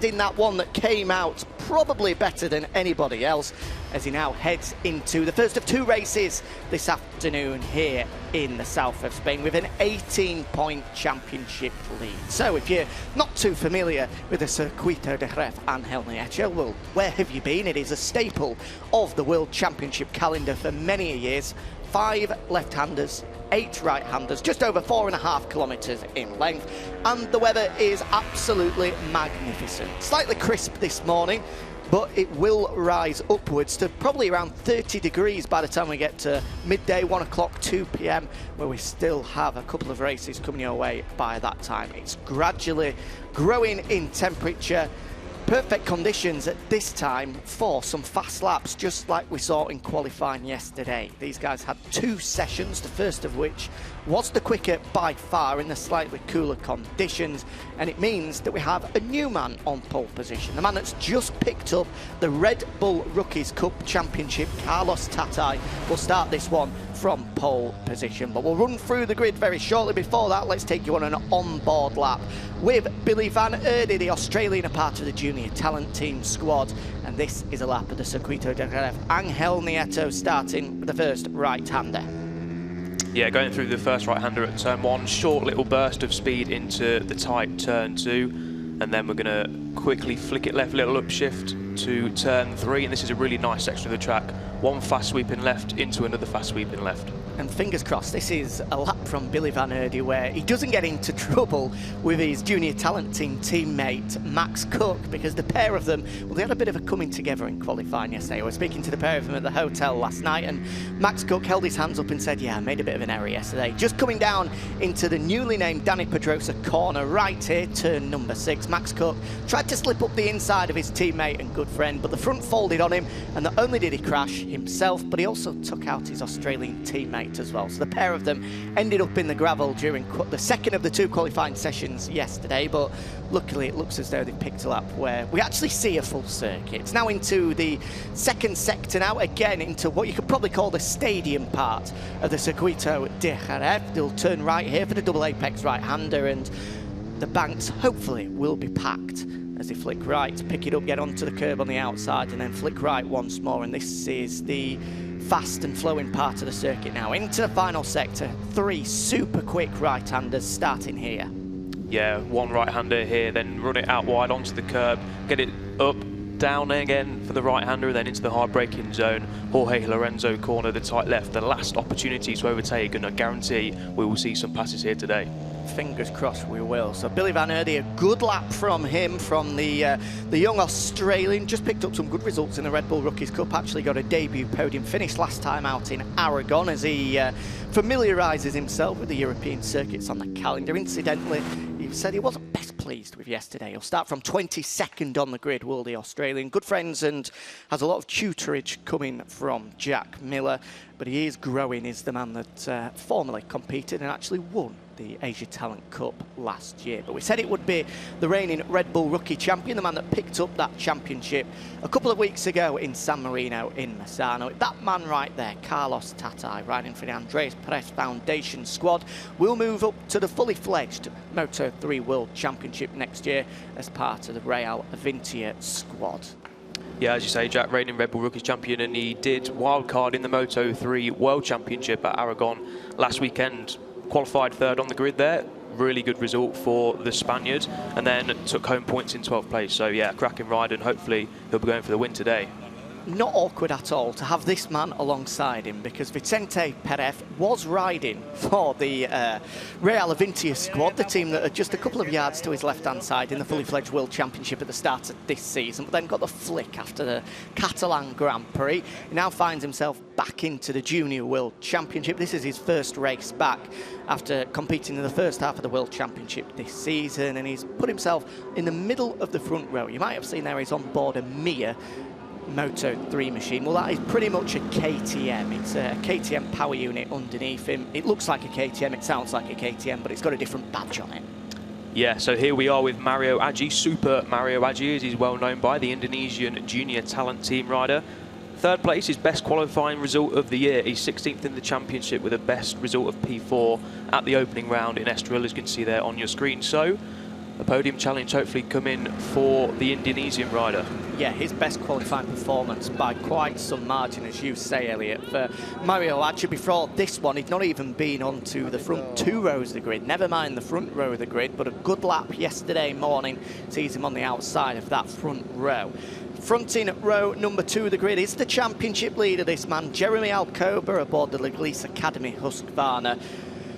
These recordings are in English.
In that one that came out probably better than anybody else as he now heads into the first of two races this afternoon here in the south of Spain with an 18-point championship lead. So if you're not too familiar with the Circuito de jerez-angel, well, where have you been? It is a staple of the World Championship calendar for many years. 5 left-handers, 8 right-handers, just over 4.5 kilometres in length, and the weather is absolutely magnificent. Slightly crisp this morning, but it will rise upwards to probably around 30 degrees by the time we get to midday, 1 o'clock, 2 p.m, where we still have a couple of races coming your way by that time. It's gradually growing in temperature. Perfect conditions at this time for some fast laps, just like we saw in qualifying yesterday. These guys had 2 sessions, the first of which was the quicker by far in the slightly cooler conditions, and it means that we have a new man on pole position, the man that's just picked up the Red Bull Rookies Cup Championship. Carlos Tatay will start this one from pole position, but we'll run through the grid very shortly. Before that, let's take you on an on-board lap with Billy Van Erde, the Australian, part of the Junior Talent Team squad, and this is a lap of the Circuito de jerez-angel. Nieto starting with the first right-hander. Yeah, going through the first right-hander at turn 1, short little burst of speed into the tight turn 2, and then we're going to quickly flick it left, little upshift to turn 3, and this is a really nice section of the track. 1 fast sweeping left into another fast sweeping left. And fingers crossed, this is a lap from Billy Van Erde where he doesn't get into trouble with his Junior Talent Team teammate Max Cook, because the pair of them, well, they had a bit of a coming together in qualifying yesterday. I was speaking to the pair of them at the hotel last night, and Max Cook held his hands up and said, yeah, I made a bit of an error yesterday. Just coming down into the newly named Dani Pedrosa corner right here, turn number 6, Max Cook tried to slip up the inside of his teammate and good friend, but the front folded on him, and not only did he crash himself, but he also took out his Australian teammate as well. So the pair of them ended up in the gravel during the second of the 2 qualifying sessions yesterday, but luckily it looks as though they've picked a lap where we actually see a full circuit. It's now into the second sector now, again into what you could probably call the stadium part of the Circuito de Jerez. They'll turn right here for the double apex right-hander, and the banks hopefully will be packed as they flick right, pick it up, get onto the curb on the outside, and then flick right once more. And this is the fast and flowing part of the circuit now. Into the final sector, 3 super quick right-handers starting here. Yeah, 1 right-hander here, then run it out wide onto the curb, get it up, down again for the right-hander, and then into the hard braking zone. Jorge Lorenzo corner, the tight left, the last opportunity to overtake, and I guarantee we will see some passes here today. Fingers crossed we will. So Billy Van Erde, a good lap from him, from the young Australian. Just picked up some good results in the Red Bull Rookies Cup. Actually got a debut podium finish last time out in Aragon as he familiarises himself with the European circuits on the calendar. Incidentally, he said he wasn't best pleased with yesterday. He'll start from 22nd on the grid, will the Australian. Good friends and has a lot of tutorage coming from Jack Miller, but he is growing. Is the man that formerly competed and actually won the Asia Talent Cup last year. But we said it would be the reigning Red Bull Rookie Champion, the man that picked up that championship a couple of weeks ago in San Marino in Misano. That man right there, Carlos Tatay, riding for the Andreas Pérez Foundation squad, will move up to the fully fledged Moto3 World Championship next year as part of the Real Avintia squad. Yeah, as you say, Jack, reigning Red Bull Rookies champion, and he did wildcard in the Moto3 World Championship at Aragon last weekend. Qualified 3rd on the grid there. Really good result for the Spaniard, and then took home points in 12th place. So yeah, cracking ride, and hopefully he'll be going for the win today. Not awkward at all to have this man alongside him, because Vicente Pérez was riding for the Real Avintia squad, the team that are just a couple of yards to his left-hand side in the fully fledged World Championship at the start of this season, but then got the flick after the Catalan Grand Prix. He now finds himself back into the Junior World Championship. This is his first race back after competing in the first half of the World Championship this season, and he's put himself in the middle of the front row. You might have seen there he's on board a Mia Moto3 machine. Well, that is pretty much a KTM. It's a KTM power unit underneath him. It looks like a KTM, it sounds like a KTM, but it's got a different badge on it. Yeah, so here we are with Mario Aji, Super Mario Aji, as he's well known by, the Indonesian Junior Talent Team rider. 3rd place, his best qualifying result of the year. He's 16th in the championship with a best result of P4 at the opening round in Estoril, as you can see there on your screen. So a podium challenge hopefully coming for the Indonesian rider. Yeah, his best qualifying performance by quite some margin, as you say, Elliot. For Mario Aji, before this one, he'd not even been onto the front 2 rows of the grid, never mind the front row of the grid, but a good lap yesterday morning sees him on the outside of that front row. Fronting row number 2 of the grid is the championship leader, this man, Jeremy Alcoba, aboard the Laglisse Academy Husqvarna.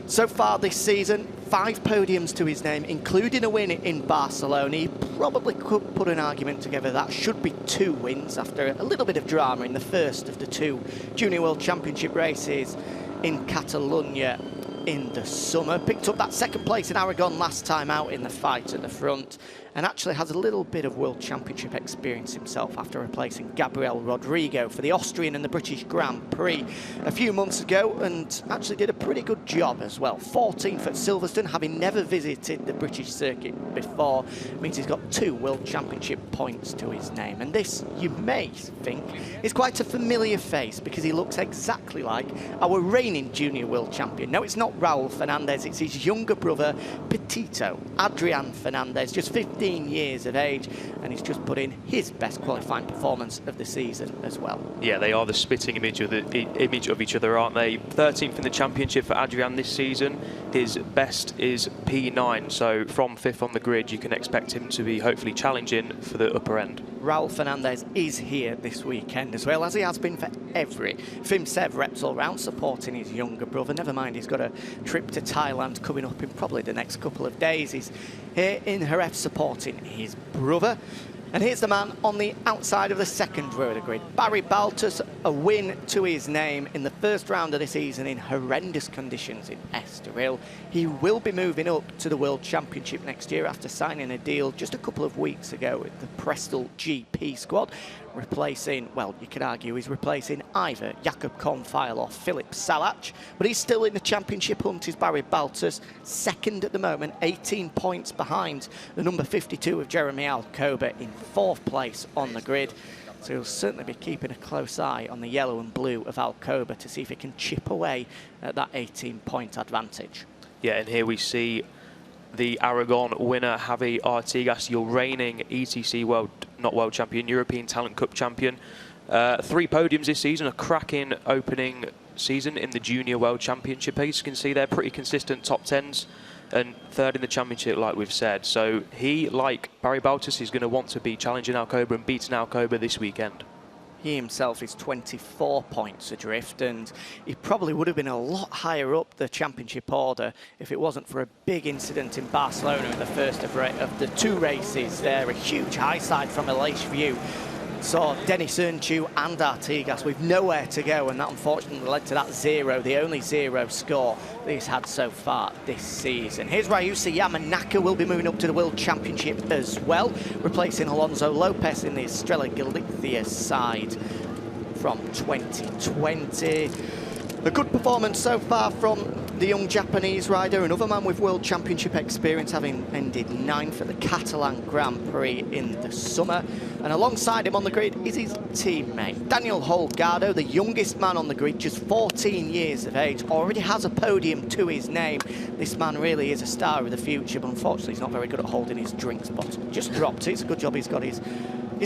So far this season, 5 podiums to his name, including a win in Barcelona. He probably could put an argument together that should be 2 wins after a little bit of drama in the first of the 2 Junior World Championship races in Catalonia in the summer. Picked up that 2nd place in Aragon last time out in the fight at the front, and actually has a little bit of World Championship experience himself after replacing Gabriel Rodrigo for the Austrian and the British Grand Prix a few months ago, and actually did a pretty good job as well. 14th at Silverstone, having never visited the British circuit before, means he's got 2 World Championship points to his name. And this, you may think, is quite a familiar face because he looks exactly like our reigning Junior World Champion. No, it's not Raul Fernandez, it's his younger brother, Petito, Adrián Fernández, just 15 years of age, and he's just put in his best qualifying performance of the season as well. Yeah, they are the spitting image of each other, aren't they? 13th in the championship for Adrián this season. His best is P9, so from 5th on the grid, you can expect him to be hopefully challenging for the upper end. Raul Fernandez is here this weekend as well, as he has been for every FIM CEV Repsol round, supporting his younger brother. Never mind, he's got a trip to Thailand coming up in probably the next couple of days. He's here in Jerez supporting his brother. And here's the man on the outside of the 2nd row of the grid. Barry Baltus, a win to his name in the 1st round of the season in horrendous conditions in Estoril. He will be moving up to the World Championship next year after signing a deal just a couple of weeks ago with the Prestel GP squad, replacing, well, you could argue he's replacing either Jakob Kornfeil or Philip Salac, but he's still in the championship hunt, is Barry Baltus, 2nd at the moment, 18 points behind the number 52 of Jeremy Alcoba in 4th place on the grid. So he'll certainly be keeping a close eye on the yellow and blue of Alcoba to see if he can chip away at that 18-point advantage. Yeah, and here we see the Aragon winner, Xavier Artigas, your reigning ETC not world champion, European Talent Cup champion. 3 podiums this season, a cracking opening season in the Junior World Championship. As you can see, they're pretty consistent top 10s, and 3rd in the championship, like we've said. So he, like Barry Baltus, is going to want to be challenging Alcoba and beating Alcoba this weekend. He himself is 24 points adrift, and he probably would have been a lot higher up the championship order if it wasn't for a big incident in Barcelona in the first of the 2 races there. A huge high side from Aleix View saw Denis Ernchu and Artigas with nowhere to go, and that unfortunately led to that 0, the only 0 score that he's had so far this season. Here's Ryusa Yamanaka, will be moving up to the World Championship as well, replacing Alonso Lopez in the Estrella Galicia side from 2020. A good performance so far from the young Japanese rider, another man with World Championship experience, having ended 9th at the Catalan Grand Prix in the summer. And alongside him on the grid is his teammate, Daniel Holgado, the youngest man on the grid, just 14 years of age, already has a podium to his name. This man really is a star of the future, but unfortunately he's not very good at holding his drinks bottle. Just dropped it. It's a good job he's got his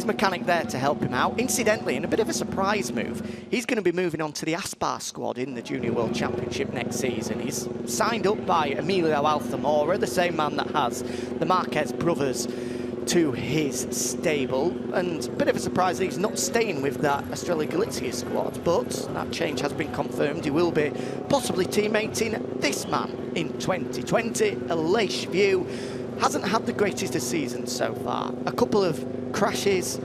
mechanic there to help him out. Incidentally, in a bit of a surprise move, he's going to be moving on to the Aspar squad in the Junior World Championship next season. He's signed up by Emilio Altamora, the same man that has the Marquez brothers to his stable, and a bit of a surprise that he's not staying with that Estrella Galicia squad, but that change has been confirmed. He will be possibly teammating this man in 2020. Aleix View hasn't had the greatest of seasons so far. A couple of crashes,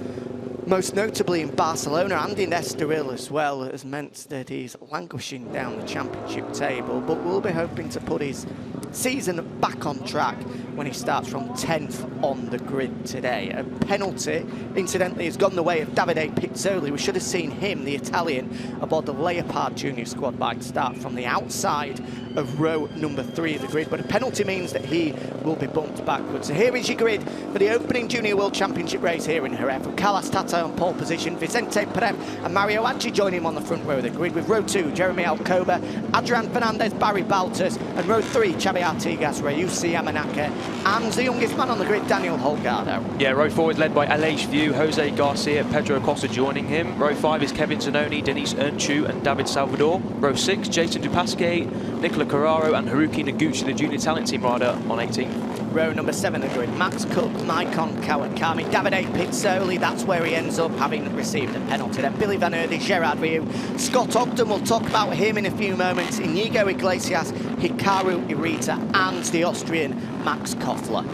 most notably in Barcelona and in Estoril as well, has meant that he's languishing down the championship table, but we'll be hoping to put his season back on track when he starts from 10th on the grid today. A penalty, incidentally, has gone the way of Davide Pizzoli. We should have seen him, the Italian, aboard the Leopard Junior squad bike, start from the outside of row number 3 of the grid, but a penalty means that he will be bumped backwards. So here is your grid for the opening Junior World Championship race here in Jerez. Carlos Tatay on pole position, Vicente Pérez and Mario Aji joining him on the front row of the grid, with row 2, Jeremy Alcoba, Adrián Fernández, Barry Baltus, and row 3, Xavier Xavier Artigas, Ryusi Yamanaka, and the youngest man on the grid, Daniel Holgado. Yeah, row 4 is led by Aleix View, Jose Garcia, Pedro Costa joining him. Row 5 is Kevin Zanoni, Denise Ernchu and David Salvador. Row 6, Jason Dupasque, Nicola Carraro and Haruki Noguchi, the junior talent team rider, on 18th. Row number 7 of the grid, Max Cook, Maikon Kawakami, Davide Pizzoli, that's where he ends up, having received a penalty. Then Billy Van Erde, Gerard Rieu, Scott Ogden, we'll talk about him in a few moments, Inigo Iglesias, Hikaru Irita and the Austrian Max Koffler.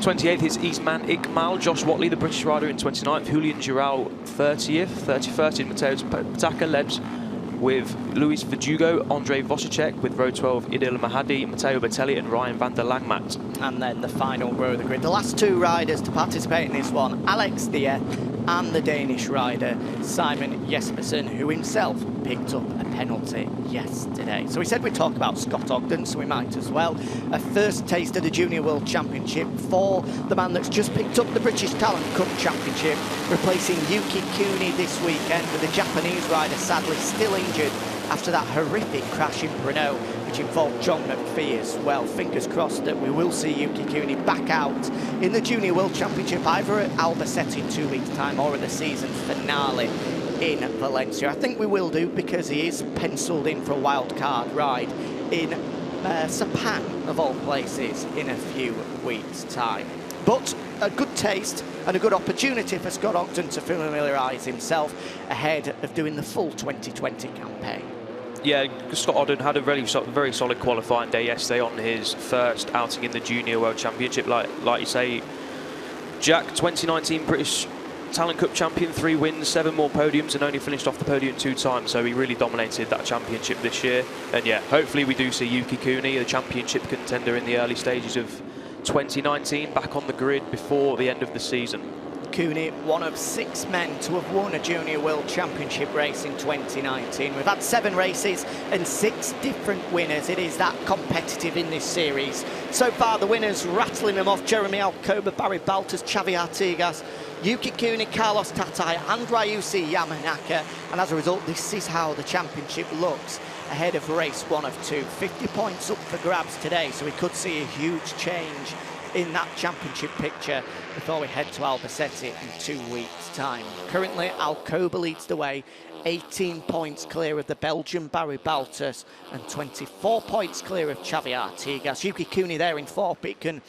28th is Isman Ikmal, Josh Watley, the British rider, in 29th, Julian Giral 30th, 31st is Mateusz Pataka, led with Luis Verdugo, Andre Vosicek, with row 12, Idil Mahadi, Matteo Bertelli and Ryan van der Langmaat. And then the final row of the grid, the last 2 riders to participate in this one, Alex Dier and the Danish rider Simon Jespersen, who himself picked up a penalty yesterday. So we said we'd talk about Scott Ogden, so we might as well. A first taste of the Junior World Championship for the man that's just picked up the British Talent Cup Championship, replacing Yuki Kuni this weekend, with the Japanese rider sadly still injured after that horrific crash in Brno, which involved John McPhee as well. Fingers crossed that we will see Yuki Kuni back out in the Junior World Championship, either at Albacete in 2 weeks' time or at the season finale in Valencia. I think we will do, because he is penciled in for a wild card ride in Sepang, of all places, in a few weeks' time. But a good taste and a good opportunity for Scott Ogden to familiarise himself ahead of doing the full 2020 campaign. Yeah, Scott Ogden had a very solid qualifying day yesterday on his first outing in the Junior World Championship. Like you say, Jack, 2019 British Talent Cup champion, 3 wins, 7 more podiums, and only finished off the podium 2 times, so he really dominated that championship this year. And yeah, hopefully we do see Yuki Kuni, the championship contender in the early stages of 2019, back on the grid before the end of the season. Kuni, one of 6 men to have won a Junior World Championship race in 2019. We've had 7 races and 6 different winners. It is that competitive in this series. So far, the winners rattling them off: Jeremy Alcoba, Barry Baltus, Xavier Artigas, Yuki Kuni, Carlos Tatay and Ryusi Yamanaka. And as a result, this is how the championship looks ahead of race 1 of 2. 50 points up for grabs today, so we could see a huge change in that championship picture before we head to Albacete in 2 weeks' time. Currently, Alcoba leads the way, 18 points clear of the Belgian Barry Baltus and 24 points clear of Xavier Artigas. Yuki Kuni there in 4th, but it can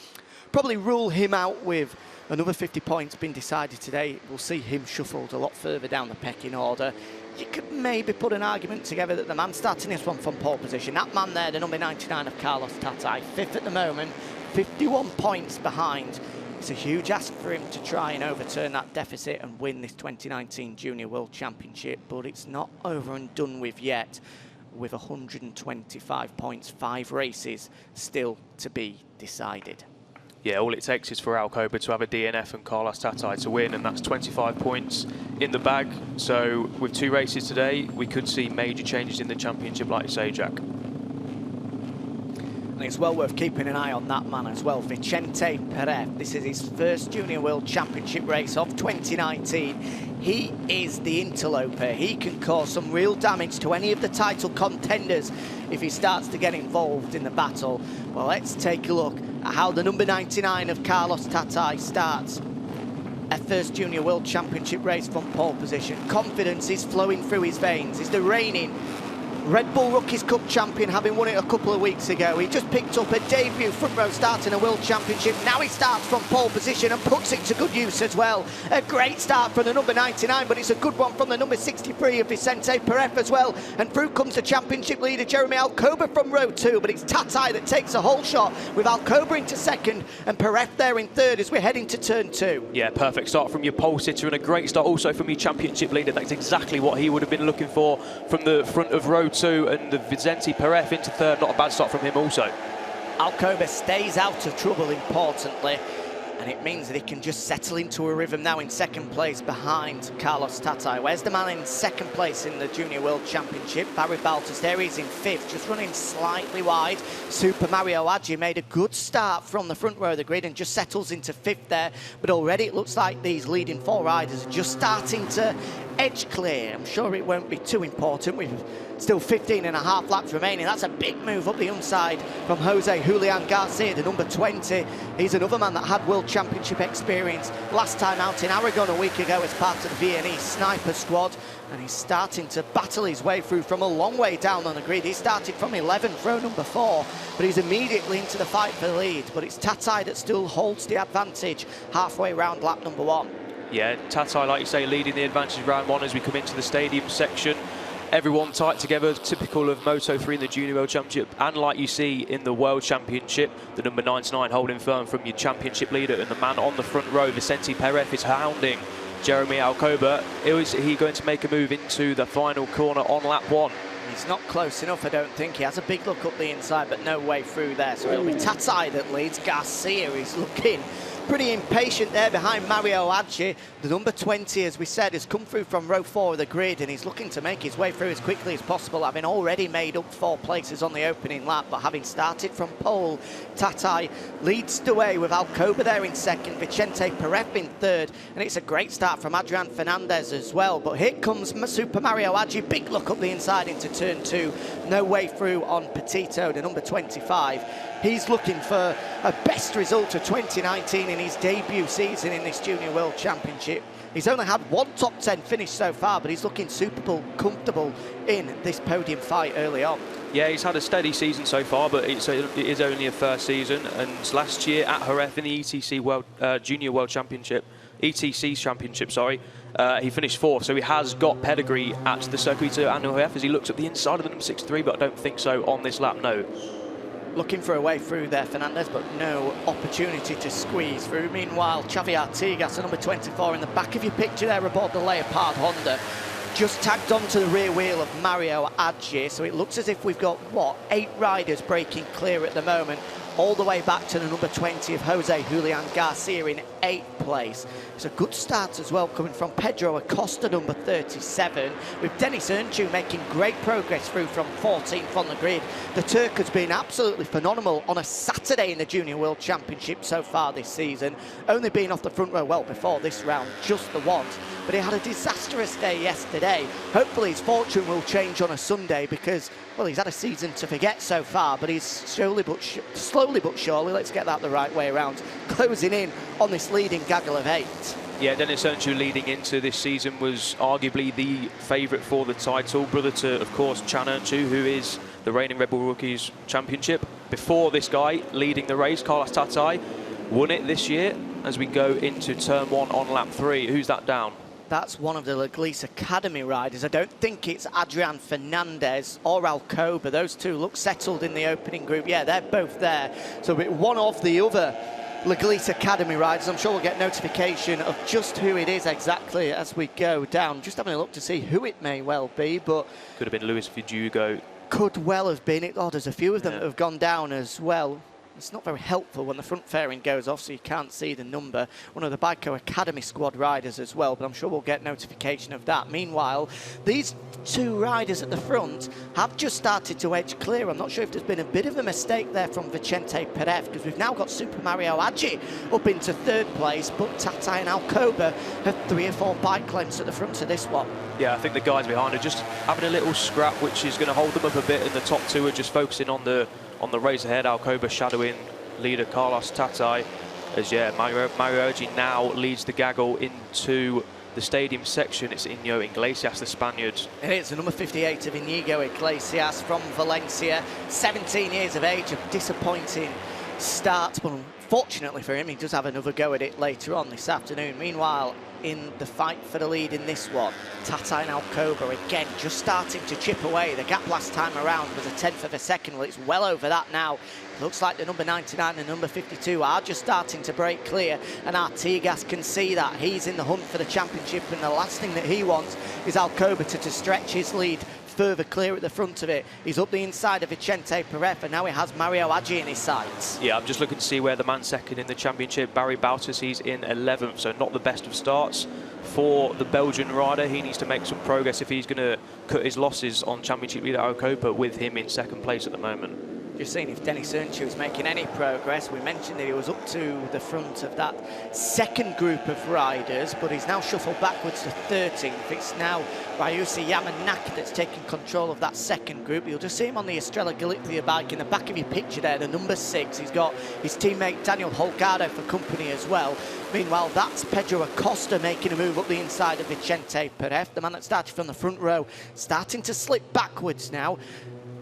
probably rule him out with another 50 points being decided today. We'll see him shuffled a lot further down the pecking order. You could maybe put an argument together that the man starting this one from pole position, that man there, the number 99 of Carlos Tatay, 5th at the moment, 51 points behind. It's a huge ask for him to try and overturn that deficit and win this 2019 Junior World Championship, but it's not over and done with yet, with 125 points, 5 races still to be decided. Yeah, all it takes is for Alcoba to have a DNF and Carlos Tatay to win, and that's 25 points in the bag. So with 2 races today, we could see major changes in the championship, like you say, Jack. And it's well worth keeping an eye on that man as well, Vicente Pérez. This is his first Junior World Championship race of 2019. He is the interloper. He can cause some real damage to any of the title contenders if he starts to get involved in the battle. Well, let's take a look at how the number 99 of Carlos Tatay starts a first Junior World Championship race from pole position. Confidence is flowing through his veins. He's the reigning Red Bull Rookies Cup champion, having won it a couple of weeks ago. He just picked up a debut front row start in a World Championship. Now he starts from pole position and puts it to good use as well. A great start from the number 99, but it's a good one from the number 63 of Vicente Pérez as well. And through comes the championship leader, Jeremy Alcoba, from row 2, but it's Tatay that takes a whole shot, with Alcoba into 2nd and Pérez there in 3rd as we're heading to turn 2. Yeah, perfect start from your pole sitter and a great start also from your championship leader. That's exactly what he would have been looking for from the front of row 2, and the Vicente Pérez into 3rd. Not a bad start from him also. Alcoba stays out of trouble, importantly, and it means that he can just settle into a rhythm now in 2nd place behind Carlos Tatay. Where's the man in 2nd place in the Junior World Championship? Barry Baltus, there he is in 5th, just running slightly wide. Super Mario Aji made a good start from the front row of the grid and just settles into 5th there, but already it looks like these leading 4 riders are just starting to edge clear. I'm sure it won't be too important. We've still 15.5 laps remaining. That's a big move up the inside from Jose Julian Garcia, the number 20. He's another man that had World Championship experience last time out in Aragon a week ago as part of the VNE Sniper squad. And he's starting to battle his way through from a long way down on the grid. He started from 11th, row number 4, but he's immediately into the fight for the lead. But it's Tatay that still holds the advantage halfway round lap number 1. Yeah, Tatay, like you say, leading the advantage round 1 as we come into the stadium section. Everyone tight together, typical of Moto3 in the Junior World Championship, and like you see in the World Championship, the number 99 holding firm from your championship leader, and the man on the front row, Vicente Pérez, is hounding Jeremy Alcoba. Is he going to make a move into the final corner on lap 1? He's not close enough, I don't think. He has a big look up the inside, but no way through there. So it'll be Tatay that leads. Garcia is looking pretty impatient there behind Mario Aji. The number 20, as we said, has come through from row 4 of the grid, and he's looking to make his way through as quickly as possible, having already made up 4 places on the opening lap. But having started from pole, Tatay leads the way with Alcoba there in second, Vicente Pérez in third, and it's a great start from Adrián Fernández as well. But here comes Super Mario Aji, big look up the inside into turn 2, no way through on Petito, the number 25. He's looking for a best result of 2019 in his debut season in this Junior World Championship. He's only had 1 top 10 finish so far, but he's looking super comfortable in this podium fight early on. Yeah, he's had a steady season so far, but it is only a first season. And last year at Jerez in the ETC Junior World Championship, ETC Championship, sorry, he finished 4th, so he has got pedigree at the Circuito and Jerez as he looks at the inside of the number 63, but I don't think so on this lap, no. Looking for a way through there, Fernandez, but no opportunity to squeeze through. Meanwhile, Xavier Artigas, the number 24, in the back of your picture there aboard the Leopard Honda, just tagged onto the rear wheel of Mario Aji. So it looks as if we've got, what, 8 riders breaking clear at the moment, all the way back to the number 20 of Jose Julian Garcia in 8th place. It's a good start as well, coming from Pedro Acosta, number 37, with Denis Earnju making great progress through from 14th on the grid. The Turk has been absolutely phenomenal on a Saturday in the Junior World Championship so far this season, only being off the front row well before this round, just the once. But he had a disastrous day yesterday. Hopefully his fortune will change on a Sunday because, well, he's had a season to forget so far, but he's slowly but surely, let's get that the right way around, closing in on this leading gaggle of 8. Yeah, Denis Earnju leading into this season was arguably the favourite for the title, brother to, of course, Chan Earnju, who is the reigning Red Bull Rookies Championship. Before this guy leading the race, Carlos Tatay, won it this year as we go into turn 1 on lap 3. Who's that down? That's one of the Laglisse Academy riders. I don't think it's Adrián Fernández or Alcoba. Those two look settled in the opening group. Yeah, they're both there. So one of the other Laglisse Academy riders. I'm sure we'll get notification of just who it is exactly as we go down. Just having a look to see who it may well be, but... Could have been Luis Verdugo. Could well have been. Oh, there's a few of them that have gone down as well. It's not very helpful when the front fairing goes off, so you can't see the number. One of the Baiko Academy squad riders as well, but I'm sure we'll get notification of that. Meanwhile, these 2 riders at the front have just started to edge clear. I'm not sure if there's been a bit of a mistake there from Vicente Pérez, because we've now got Super Mario Aji up into 3rd place, but Tatay and Alcoba have 3 or 4 bike lengths at the front of this one. Yeah, I think the guys behind are just having a little scrap, which is going to hold them up a bit, and the top 2 are just focusing on the race ahead. Alcoba shadowing leader Carlos Tatay, as Mario Aji now leads the gaggle into the stadium section. It's Iñigo Iglesias, the Spaniard. It is the number 58 of Iñigo Iglesias from Valencia, 17 years of age, a disappointing start, but unfortunately for him, he does have another go at it later on this afternoon. Meanwhile, in the fight for the lead in this one, Tatay and Alcoba again just starting to chip away. The gap last time around was 1/10 of a second. Well, it's well over that now. It looks like the number 99 and number 52 are just starting to break clear, and Artigas can see that. He's in the hunt for the championship, and the last thing that he wants is Alcoba to stretch his lead further clear at the front of it. He's up the inside of Vicente Pérez, and now he has Mario Aji in his sights. Yeah, I'm just looking to see where the man second in the championship, Barry Bautas, he's in 11th, so not the best of starts for the Belgian rider. He needs to make some progress if he's going to cut his losses on championship leader Alcoba with him in 2nd place at the moment. Just seeing if Denis Sernchu is making any progress. We mentioned that he was up to the front of that second group of riders, but he's now shuffled backwards to 13th. It's now Ryusi Yamanaka that's taking control of that second group. You'll just see him on the Estrella Galicia bike in the back of your picture there, the number 6. He's got his teammate Daniel Holgado for company as well. Meanwhile, that's Pedro Acosta making a move up the inside of Vicente Pérez, the man that started from the front row, starting to slip backwards now.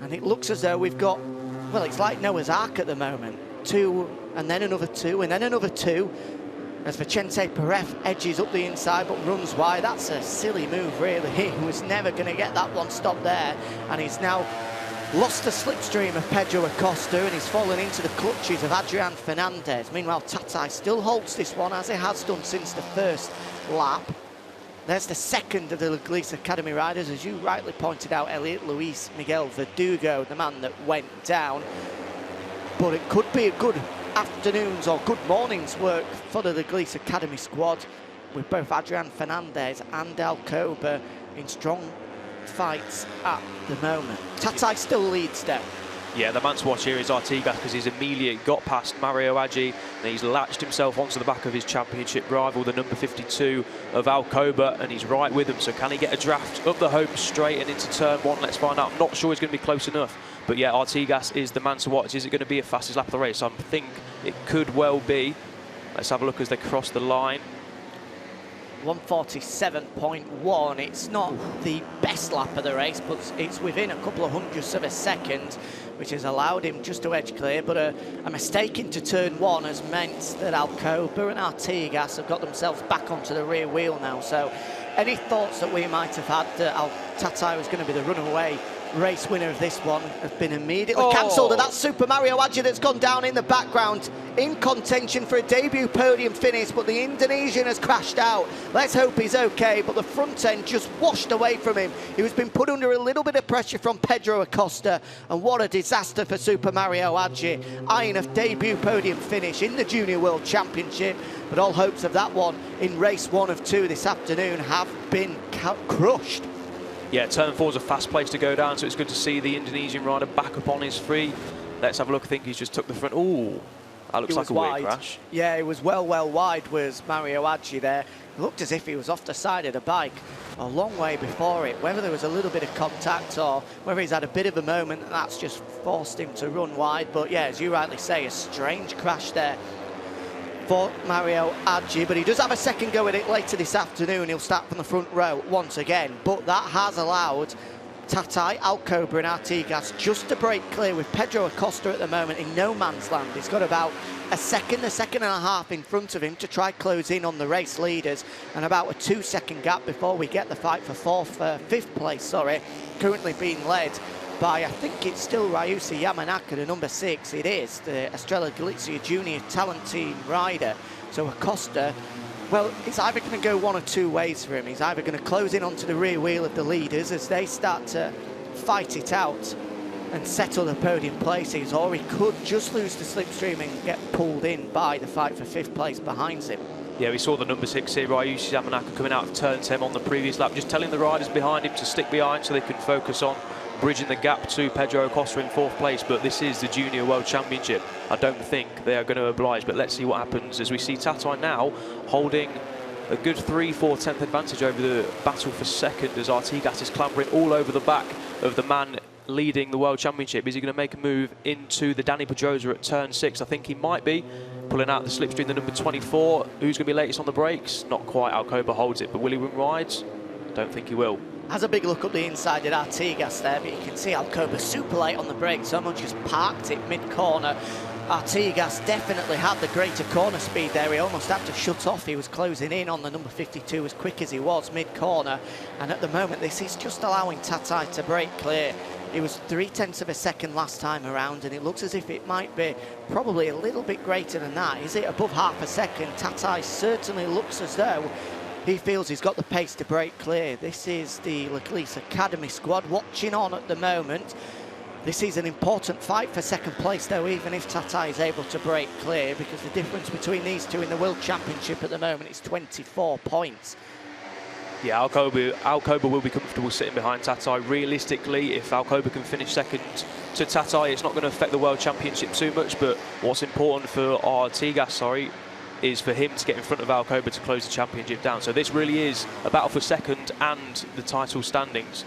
And it looks as though we've got, well, it's like Noah's Ark at the moment. 2, and then another 2, and then another 2. As Vicente Pérez edges up the inside but runs wide. That's a silly move, really. He was never going to get that one stopped there. And he's now lost the slipstream of Pedro Acosta, and he's fallen into the clutches of Adrián Fernández. Meanwhile, Tatay still holds this one, as he has done since the first lap. There's the second of the Laglisse Academy riders, as you rightly pointed out, Elliot Luis Miguel Verdugo, the man that went down. But it could be a good afternoon's or good morning's work for the Laglisse Academy squad, with both Adrián Fernández and Alcoba in strong fights at the moment. Tatay still leads though. Yeah, the man to watch here is Artigas, because he's immediately got past Mario Aji and he's latched himself onto the back of his championship rival, the number 52 of Alcoba, and he's right with him. So can he get a draft up the home straight and into turn 1? Let's find out. I'm not sure he's going to be close enough. But yeah, Artigas is the man to watch. Is it going to be a fastest lap of the race? I think it could well be. Let's have a look as they cross the line. 147.1. It's not the best lap of the race, but it's within a couple of hundredths of a second, which has allowed him just to edge clear. But a mistake into turn 1 has meant that Alcoba and Artigas have got themselves back onto the rear wheel now. So any thoughts that we might have had that Tatay was going to be the runaway race winner of this one have been immediately cancelled, and that's Super Mario Aji that's gone down in the background, in contention for a debut podium finish, but the Indonesian has crashed out. Let's hope he's okay, but the front end just washed away from him. He was been put under a little bit of pressure from Pedro Acosta, and what a disaster for Super Mario Aji, eyeing a debut podium finish in the Junior World Championship, but all hopes of that one in race 1 of 2 this afternoon have been crushed. Yeah, turn 4 is a fast place to go down, so it's good to see the Indonesian rider back up on his feet. Let's have a look. I think he's just took the front. Ooh, that looks like a weird crash. Yeah, it was well wide was Mario Aji there. It looked as if he was off the side of the bike a long way before it. Whether there was a little bit of contact or whether he's had a bit of a moment, that's just forced him to run wide. But yeah, as you rightly say, a strange crash there for Mario Aji, but he does have a second go at it later this afternoon. He'll start from the front row once again, but that has allowed Tatay, Alcoba and Artigas just to break clear, with Pedro Acosta at the moment in no man's land. He's got about a second and a half in front of him to try close in on the race leaders, and about a 2-second gap before we get the fight for fifth place, currently being led by, I think it's still Ryusi Yamanaka, the number 6. It is the Estrella Galicia Junior Talent Team rider. So Acosta, well, it's either going to go one or two ways for him. He's either going to close in onto the rear wheel of the leaders as they start to fight it out and settle the podium places, or he could just lose the slipstream and get pulled in by the fight for 5th place behind him. Yeah, we saw the number 6 here, Ryushi Yamanaka, coming out of turn 10 on the previous lap, just telling the riders behind him to stick behind so they can focus on bridging the gap to Pedro Acosta in 4th place. But this is the Junior World Championship. I don't think they are going to oblige, but let's see what happens as we see Tatay now holding a good 3/4 advantage over the battle for second, as Artigas is clambering all over the back of the man leading the World Championship. Is he going to make a move into the Danny Pedrosa at turn 6? I think he might be. Pulling out the slipstream, the number 24. Who's going to be latest on the brakes? Not quite. Alcoba holds it, but will he win rides? Don't think he will. Has a big look up the inside at Artigas there, but you can see Alcoba super late on the brakes, someone just parked it mid-corner. Artigas definitely had the greater corner speed there. He almost had to shut off. He was closing in on the number 52 as quick as he was mid-corner, and at the moment this is just allowing Tatay to break clear. It was 0.3 of a second last time around, and it looks as if it might be probably a little bit greater than that. Is it above half a second? Tatay certainly looks as though he feels he's got the pace to break clear. This is the Laglisse Academy squad watching on at the moment. This is an important fight for second place, though, even if Tatay is able to break clear, because the difference between these two in the World Championship at the moment is 24 points. Yeah, Alcoba will be comfortable sitting behind Tatay. Realistically, if Alcoba can finish second to Tatay, it's not going to affect the World Championship too much, but what's important for Artigas, is for him to get in front of Alcoba to close the championship down. So this really is a battle for second and the title standings.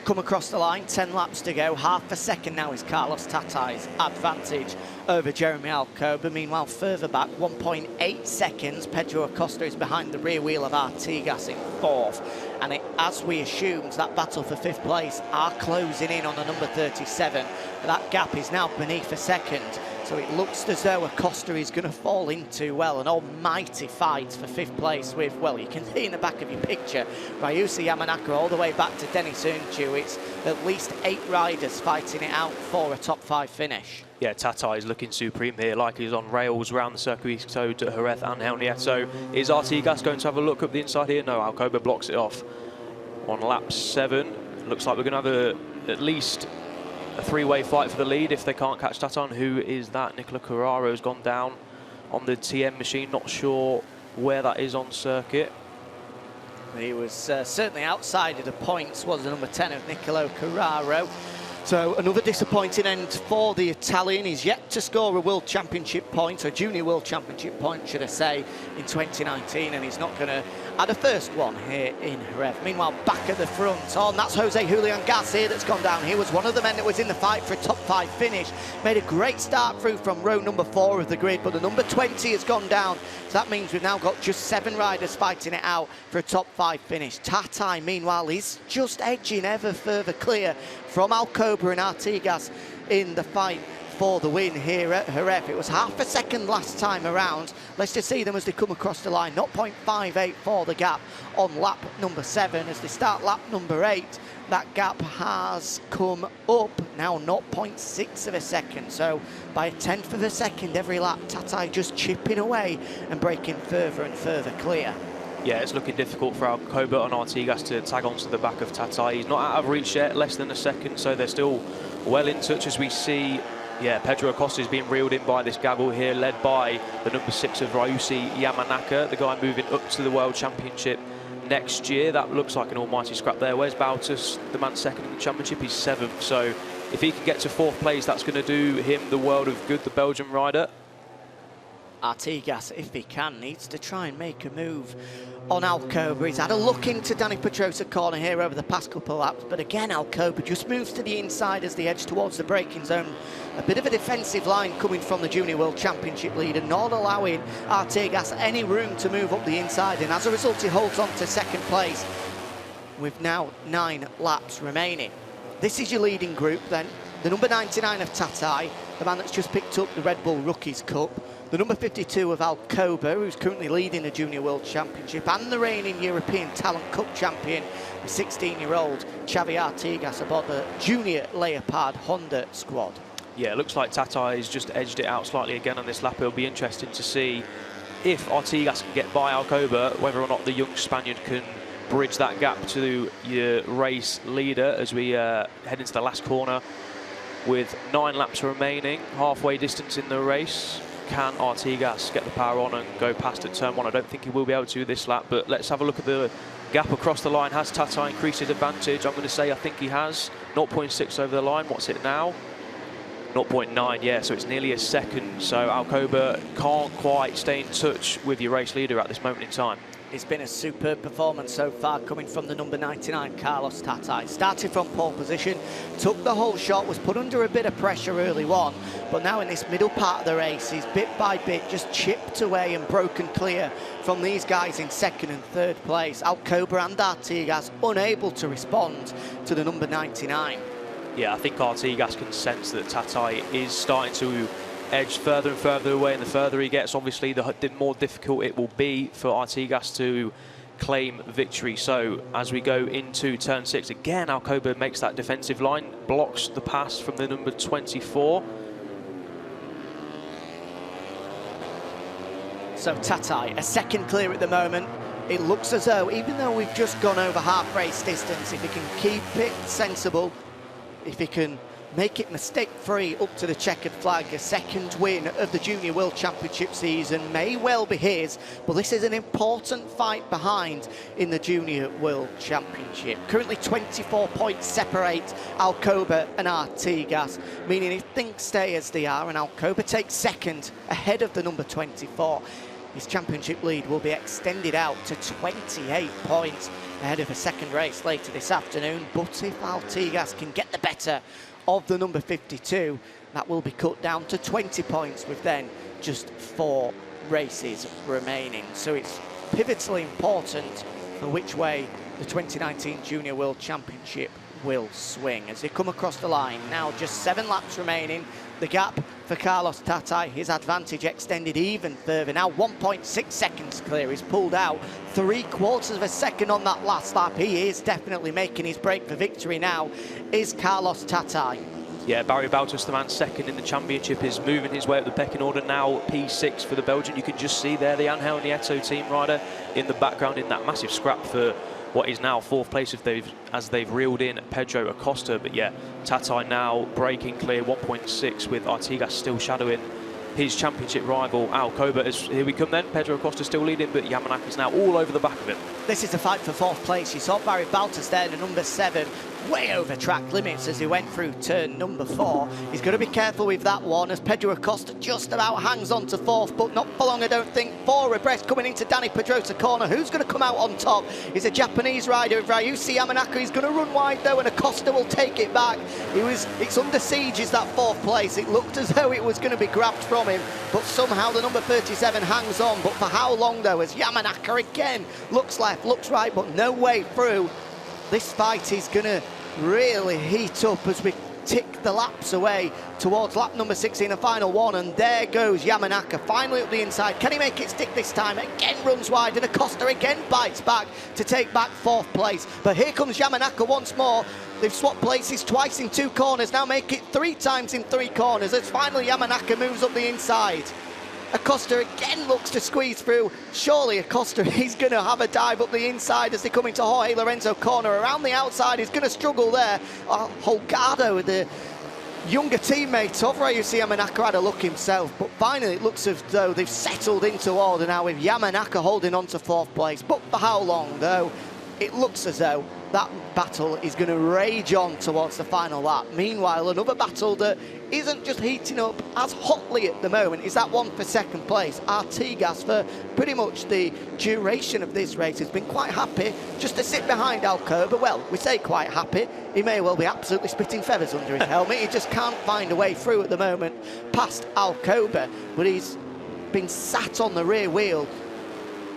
Come across the line, 10 laps to go. Half a second now is Carlos Tatay's advantage over Jeremy Alcoba. Meanwhile, further back, 1.8 seconds. Pedro Acosta is behind the rear wheel of Artigas in fourth. And as we assumed, that battle for fifth place are closing in on the number 37. That gap is now beneath a second. So it looks as though Acosta is going to fall into, well, an almighty fight for fifth place with, well, you can see in the back of your picture, Ryusa Yamanaka all the way back to Dennis Earnhardt. It's at least 8 riders fighting it out for a top 5 finish. Yeah, Tatay is looking supreme here, like he's on rails around the Circuito to jerez-angel Nieto. Is Artigas going to have a look up the inside here? No, Alcoba blocks it off on lap 7. Looks like we're going to have at least a 3-way fight for the lead if they can't catch Tatay. Who is that? Nicola Carraro has gone down on the TM machine. Not sure where that is on circuit. He was certainly outside of the points, was the number 10 of Nicola Carraro. So another disappointing end for the Italian. He's yet to score a World Championship point, or Junior World Championship point, should I say, in 2019, and he's not going to add a first one here in Jerez. Meanwhile, back at the front, and that's Jose Julian Garcia that's gone down. He was one of the men that was in the fight for a top 5 finish. Made a great start through from row number 4 of the grid, but the number 20 has gone down. So that means we've now got just 7 riders fighting it out for a top 5 finish. Tatay, meanwhile, is just edging ever further clear from Alcoba and Artigas in the fight for the win here at Jerez. It was half a second last time around. Let's just see them as they come across the line. 0.58 for the gap on lap number 7. As they start lap number 8, that gap has come up now 0.6 of a second. So by a 1/10 of a second every lap, Tatay just chipping away and breaking further and further clear. Yeah, it's looking difficult for Alcoba and Artigas to tag onto the back of Tatay. He's not out of reach yet, less than a second, so they're still well in touch as we see. Yeah, Pedro Acosta is being reeled in by this gaggle here, led by the number 6 of Ryusa Yamanaka, the guy moving up to the World Championship next year. That looks like an almighty scrap there. Where's Bautas, the man second in the championship? He's 7th, so if he can get to 4th place, that's going to do him the world of good, the Belgian rider. Artigas, if he can, needs to try and make a move on Alcoba. He's had a look into Dani Pedrosa corner here over the past couple of laps, but again Alcoba just moves to the inside as they edge towards the braking zone. A bit of a defensive line coming from the Junior World Championship leader, not allowing Artigas any room to move up the inside, and as a result he holds on to 2nd place with now 9 laps remaining. This is your leading group then. The number 99 of Tatay, the man that's just picked up the Red Bull Rookies Cup. The number 52 of Alcoba, who's currently leading the Junior World Championship, and the reigning European Talent Cup champion, the 16-year-old Xavier Artigas aboard the Junior Leopard Honda squad. Yeah, it looks like Tatay has just edged it out slightly again on this lap. It'll be interesting to see if Artigas can get by Alcoba, whether or not the young Spaniard can bridge that gap to your race leader as we head into the last corner with 9 laps remaining, halfway distance in the race. Can Artigas get the power on and go past at turn 1? I don't think he will be able to this lap, but let's have a look at the gap across the line. Has Tatay increased his advantage? I'm going to say I think he has. 0.6 over the line. What's it now? 0.9, yeah, so it's nearly a second. So Alcoba can't quite stay in touch with your race leader at this moment in time. It's been a superb performance so far coming from the number 99, Carlos Tatay. Started from pole position, took the whole shot, was put under a bit of pressure early on, but now in this middle part of the race, he's bit by bit just chipped away and broken clear from these guys in 2nd and 3rd place. Alcoba and Artigas unable to respond to the number 99. Yeah, I think Artigas can sense that Tatay is starting to edge further and further away, and the further he gets, obviously, the more difficult it will be for Artigas to claim victory. So as we go into turn 6, again, Alcoba makes that defensive line, blocks the pass from the number 24. So Tatay, a second clear at the moment. It looks as though, even though we've just gone over half race distance, if he can keep it sensible, if he can make it mistake-free up to the checkered flag. A second win of the Junior World Championship season may well be his, but this is an important fight behind in the Junior World Championship. Currently 24 points separate Alcoba and Artigas, meaning if things stay as they are and Alcoba takes second ahead of the number 24, his championship lead will be extended out to 28 points ahead of a second race later this afternoon. But if Artigas can get the better of the number 52, that will be cut down to 20 points with then just 4 races remaining. So it's pivotally important for which way the 2019 Junior World Championship will swing as they come across the line. Now just 7 laps remaining. The gap for Carlos Tatay, his advantage extended even further. Now 1.6 seconds clear. He's pulled out 3/4 of a second on that last lap. He is definitely making his break for victory now, is Carlos Tatay. Yeah, Barry Baltus, the man second in the championship, is moving his way up the pecking order now. P6 for the Belgian. You can just see there the Ángel Nieto team rider in the background in that massive scrap for what is now 4th place as they've reeled in Pedro Acosta. But yeah, Tatay now breaking clear, 1.6, with Artigas still shadowing his championship rival Alcoba. Here we come then, Pedro Acosta still leading, but Yamanaka's now all over the back of him. This is a fight for 4th place. You saw Barry Baltus there, the number 7, way over track limits as he went through turn number 4. He's got to be careful with that one as Pedro Acosta just about hangs on to 4th, but not for long, I don't think. 4 abreast coming into Danny Pedrosa corner. Who's going to come out on top is a Japanese rider, Ryusuke Yamanaka. He's going to run wide though, and Acosta will take it back. It's under siege, is that 4th place. It looked as though it was going to be grabbed from him, but somehow the number 37 hangs on. But for how long though, as Yamanaka again looks left, looks right, but no way through. This fight is going to really heat up as we tick the laps away towards lap number 16, a final one, and there goes Yamanaka finally up the inside. Can he make it stick this time? Again runs wide, and Acosta again bites back to take back 4th place. But here comes Yamanaka once more. They've swapped places twice in 2 corners, now make it 3 times in 3 corners as finally Yamanaka moves up the inside. Acosta again looks to squeeze through. Surely Acosta, he's going to have a dive up the inside as they come into Jorge Lorenzo corner. Around the outside, he's going to struggle there. Holgado, the younger teammate of Ryusuke Yamanaka, had a look himself, but finally it looks as though they've settled into order now with Yamanaka holding on to 4th place. But for how long though? It looks as though that battle is going to rage on towards the final lap. Meanwhile, another battle that isn't just heating up as hotly at the moment is that one for 2nd place. Artigas, for pretty much the duration of this race, has been quite happy just to sit behind Alcoba. Well, we say quite happy. He may well be absolutely spitting feathers under his helmet. He just can't find a way through at the moment past Alcoba, but he's been sat on the rear wheel.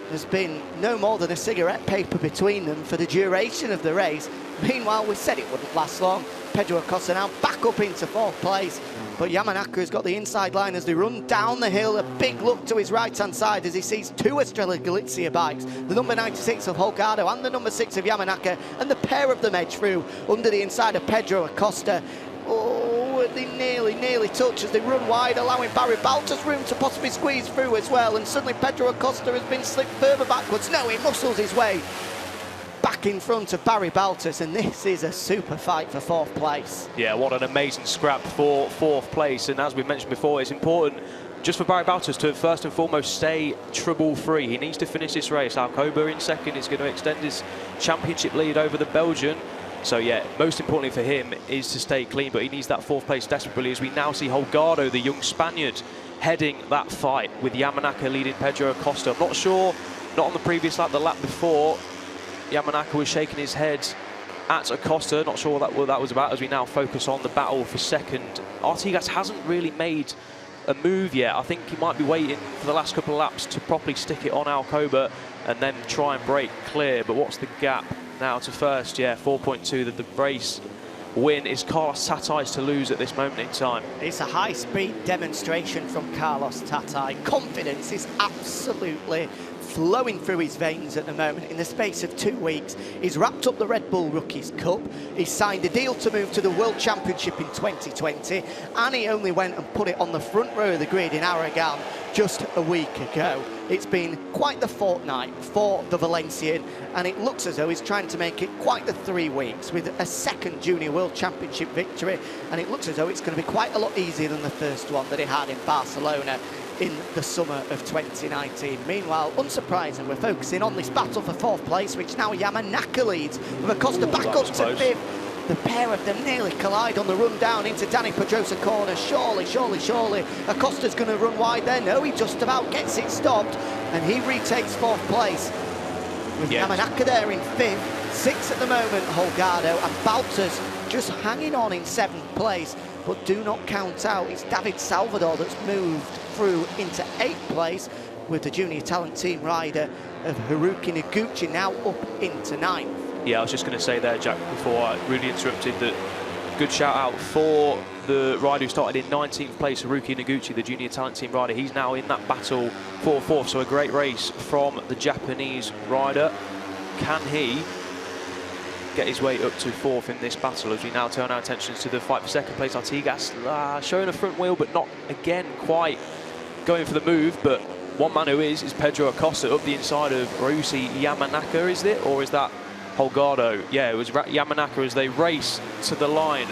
There's been no more than a cigarette paper between them for the duration of the race. Meanwhile, we said it wouldn't last long. Pedro Acosta now back up into 4th place. But Yamanaka has got the inside line as they run down the hill. A big look to his right-hand side as he sees 2 Estrella Galicia bikes. The number 96 of Holgado and the number 6 of Yamanaka. And the pair of them edge through under the inside of Pedro Acosta. Oh, they nearly touch as they run wide, allowing Barry Baltus room to possibly squeeze through as well. And suddenly Pedro Acosta has been slipped further backwards. No, he muscles his way back in front of Barry Baltus, and this is a super fight for 4th place. Yeah, what an amazing scrap for 4th place. And as we mentioned before, it's important just for Barry Baltus to first and foremost stay trouble-free. He needs to finish this race. Alcoba in 2nd is going to extend his championship lead over the Belgian. So yeah, most importantly for him is to stay clean, but he needs that 4th place desperately as we now see Holgado, the young Spaniard, heading that fight with Yamanaka leading Pedro Acosta. I'm not sure, not on the previous lap, the lap before, Yamanaka was shaking his head at Acosta. Not sure what that was about as we now focus on the battle for 2nd. Artigas hasn't really made a move yet. I think he might be waiting for the last couple of laps to properly stick it on Alcoba and then try and break clear. But what's the gap now to 1st? Yeah, 4.2. The race win is Carlos Tatay's to lose at this moment in time. It's a high-speed demonstration from Carlos Tatay. Confidence is absolutely flowing through his veins at the moment. In the space of 2 weeks, he's wrapped up the Red Bull Rookies Cup, he's signed a deal to move to the World Championship in 2020, and he only went and put it on the front row of the grid in Aragon just a week ago. It's been quite the fortnight for the Valencian, and it looks as though he's trying to make it quite the 3 weeks with a second Junior World Championship victory, and it looks as though it's going to be quite a lot easier than the first one that he had in Barcelona in the summer of 2019. Meanwhile, unsurprisingly, we're focusing on this battle for 4th place, which now Yamanaka leads, with Acosta back up to 5th. The pair of them nearly collide on the run down into Danny Pedrosa corner. Surely, surely, surely Acosta's going to run wide there. No, he just about gets it stopped, and he retakes 4th place with Yamanaka there in 5th. 6th at the moment, Holgado, and Baltas just hanging on in 7th place. But do not count out, it's David Salvador that's moved through into 8th place, with the junior talent team rider of Haruki Noguchi now up into 9th. Yeah, I was just going to say there, Jack, before I really interrupted, that good shout out for the rider who started in 19th place, Haruki Noguchi, the junior talent team rider. He's now in that battle for 4th, so a great race from the Japanese rider. Can he get his way up to 4th in this battle as we now turn our attentions to the fight for 2nd place? Artigas showing a front wheel, but not again quite going for the move. But one man who is Pedro Acosta up the inside of Ryusi Yamanaka, is it? Or is that Holgado? Yeah, it was Yamanaka as they race to the line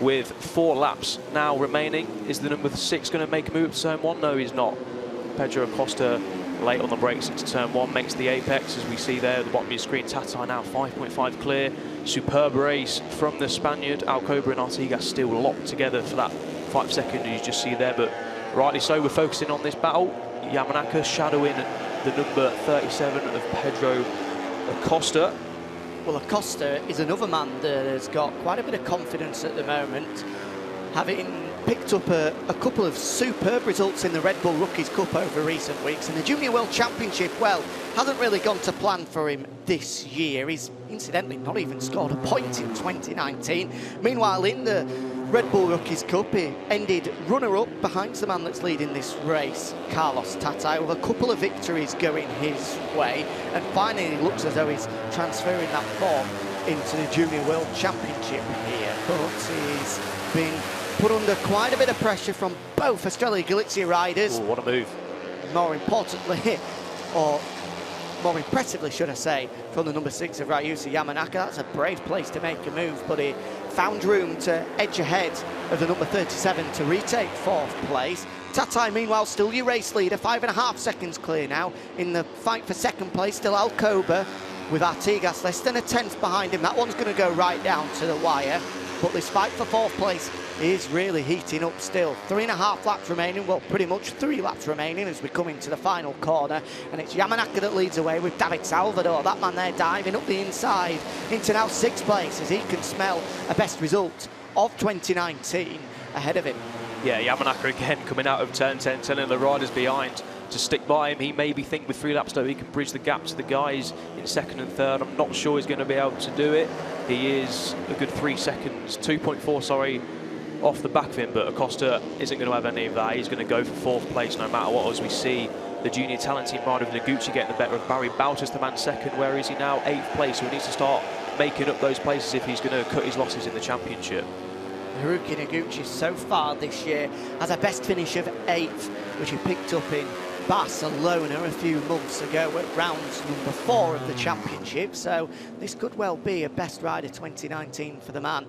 with 4 laps now remaining. Is the number 6 going to make a move to turn 1? No, he's not. Pedro Acosta late on the brakes into turn 1, makes the apex, as we see there at the bottom of your screen. Tatay now 5.5 clear. Superb race from the Spaniard. Alcoba and Artigas still locked together for that 5 second you just see there, but rightly so, we're focusing on this battle. Yamanaka shadowing the number 37 of Pedro Acosta. Well, Acosta is another man that has got quite a bit of confidence at the moment, having picked up a couple of superb results in the Red Bull Rookies Cup over recent weeks, and the Junior World Championship, well, hasn't really gone to plan for him this year. He's incidentally not even scored a point in 2019. Meanwhile, in the Red Bull Rookies Cup, he ended runner-up behind the man that's leading this race, Carlos Tatay, with a couple of victories going his way, and finally it looks as though he's transferring that form into the Junior World Championship here, but he's been put under quite a bit of pressure from both Estrella Galicia riders. Ooh, what a move. More importantly, or more impressively, should I say, from the number 6 of Ryusi Yamanaka. That's a brave place to make a move, but he found room to edge ahead of the number 37 to retake 4th place. Tatay, meanwhile, still your race leader, 5.5 seconds clear now. In the fight for 2nd place, still Alcoba, with Artigas less than a 10th behind him. That one's going to go right down to the wire. But this fight for 4th place is really heating up still. 3.5 laps remaining, well, pretty much 3 laps remaining as we come into the final corner. And it's Yamanaka that leads away with David Salvador, that man there diving up the inside into now 6th place as he can smell a best result of 2019 ahead of him. Yeah, Yamanaka again coming out of turn 10, telling the riders behind to stick by him. He maybe think with 3 laps though he can bridge the gap to the guys in 2nd and 3rd. I'm not sure he's going to be able to do it. He is a good 3 seconds, 2.4, sorry, off the back of him, but Acosta isn't going to have any of that. He's going to go for 4th place no matter what, as we see the junior talent team rider of Noguchi getting the better of Barry Baltas, the man 2nd. Where is he now? 8th place, so he needs to start making up those places if he's going to cut his losses in the championship. Haruki Noguchi so far this year has a best finish of 8th, which he picked up in Barcelona a few months ago at round number 4 of the championship. So this could well be a best rider 2019 for the man,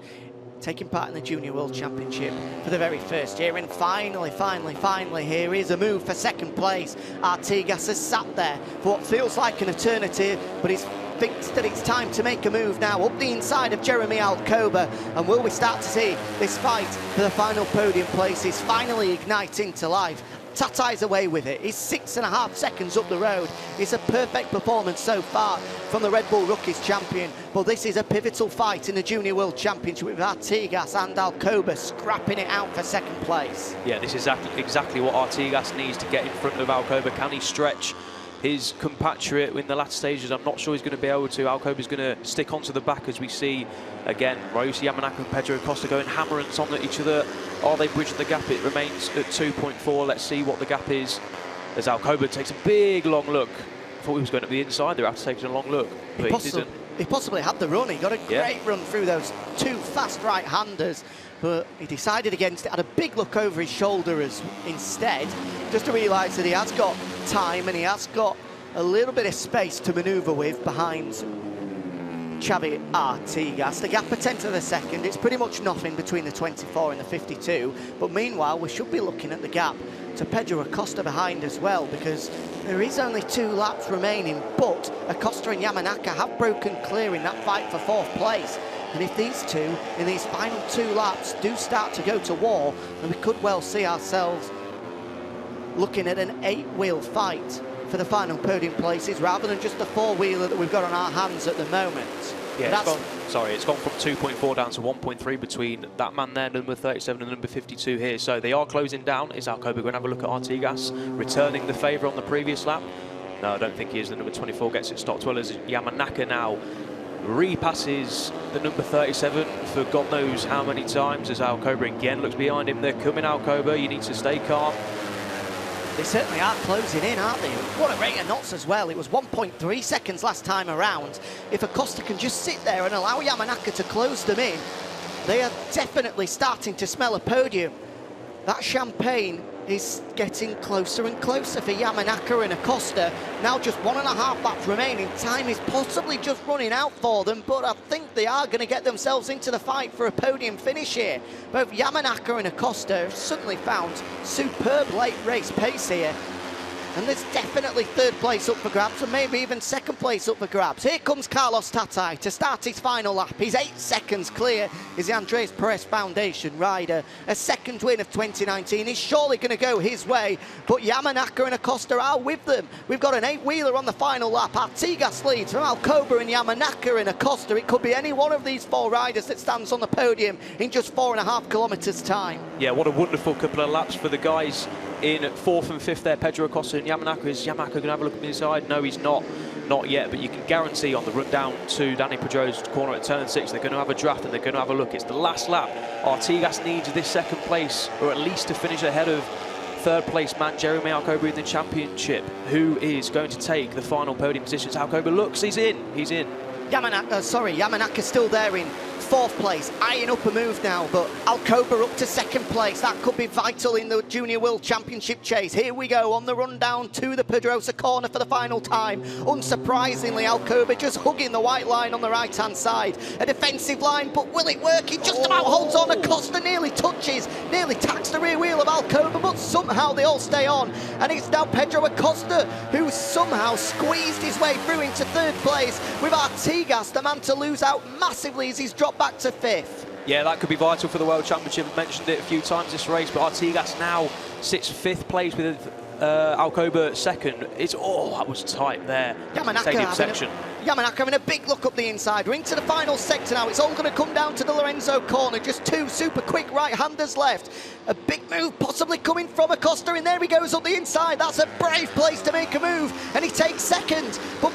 taking part in the Junior World Championship for the very first year. And finally, here is a move for 2nd place. Artigas has sat there for what feels like an eternity, but he's thinks that it's time to make a move now up the inside of Jeremy Alcoba. And will we start to see this fight for the final podium places finally ignite into life? Tatay's away with it. He's 6.5 seconds up the road. It's a perfect performance so far from the Red Bull Rookies champion. But this is a pivotal fight in the Junior World Championship with Artigas and Alcoba scrapping it out for 2nd place. Yeah, this is exactly what Artigas needs to get in front of Alcoba. Can he stretch his compatriot in the latter stages? I'm not sure he's going to be able to. Alcoba's going to stick onto the back as we see again Ryusi Yamanaka and Pedro Acosta going hammer-ants on at each other. Are they bridging the gap? It remains at 2.4. Let's see what the gap is as Alcoba takes a big long look thought he was going up the inside there after taking a long look, but he didn't. He possibly had the run. He got a great run through those two fast right-handers, but he decided against it, had a big look over his shoulder instead, just to realise that he has got time and he has got a little bit of space to manoeuvre with behind Xavier Artigas. The gap a tenth of a second, it's pretty much nothing between the 24 and the 52, but meanwhile we should be looking at the gap to Pedro Acosta behind as well, because there is only 2 laps remaining, but Acosta and Yamanaka have broken clear in that fight for 4th place. And if these two, in these final 2 laps, do start to go to war, then we could well see ourselves looking at an 8-wheel fight for the final podium places, rather than just the 4-wheeler that we've got on our hands at the moment. Yeah, it's gone from 2.4 down to 1.3 between that man there, number 37, and number 52 here. So they are closing down. Is Alcoba going to have a look at Artigas, returning the favour on the previous lap? No, I don't think he is. The number 24 gets it stopped well as Yamanaka now repasses the number 37 for God knows how many times, as Alcoba again looks behind him. They're coming, Alcoba. You need to stay calm. They certainly are closing in, aren't they? What a rate of knots as well. It was 1.3 seconds last time around. If Acosta can just sit there and allow Yamanaka to close them in, they are definitely starting to smell a podium. That champagne is getting closer and closer for Yamanaka and Acosta. Now just 1.5 laps remaining. Time is possibly just running out for them, but I think they are going to get themselves into the fight for a podium finish here. Both Yamanaka and Acosta have suddenly found superb late race pace here. And there's definitely 3rd place up for grabs, and maybe even 2nd place up for grabs. Here comes Carlos Tatay to start his final lap. He's 8 seconds clear. Is the Andreas Pérez Foundation rider. A 2nd win of 2019 is surely going to go his way, but Yamanaka and Acosta are with them. We've got an 8-wheeler on the final lap. Artigas leads from Alcoba and Yamanaka and Acosta. It could be any one of these 4 riders that stands on the podium in just 4.5 kilometres time. Yeah, what a wonderful couple of laps for the guys in 4th and 5th there, Pedro Acosta and Yamanaka. Is Yamanaka going to have a look at the inside? No, he's not yet, but you can guarantee on the run down to Danny Pedro's corner at turn 6, they're going to have a draft and they're going to have a look. It's the last lap. Artigas needs this 2nd place, or at least to finish ahead of 3rd place man Jeremy Alcoba in the championship, who is going to take the final podium positions. Alcoba looks, he's in. Yamanaka's still there in 4th place, eyeing up a move now, but Alcoba up to 2nd place. That could be vital in the Junior World Championship chase. Here we go on the run down to the Pedrosa corner for the final time. Unsurprisingly, Alcoba just hugging the white line on the right-hand side. A defensive line, but will it work? He just about holds on. Acosta nearly tacks the rear wheel of Alcoba, but somehow they all stay on. And it's now Pedro Acosta who somehow squeezed his way through into 3rd place, with Artigas, the man to lose out massively as he's dropped back to 5th. Yeah, that could be vital for the World Championship. I've mentioned it a few times this race, but Artigas now sits 5th place with Alcoba 2nd. That was tight there. Yamanaka having a big look up the inside. We're into the final sector now. It's all going to come down to the Lorenzo corner. Just 2 super quick right-handers left. A big move possibly coming from Acosta, and there he goes up the inside. That's a brave place to make a move, and he takes 2nd. But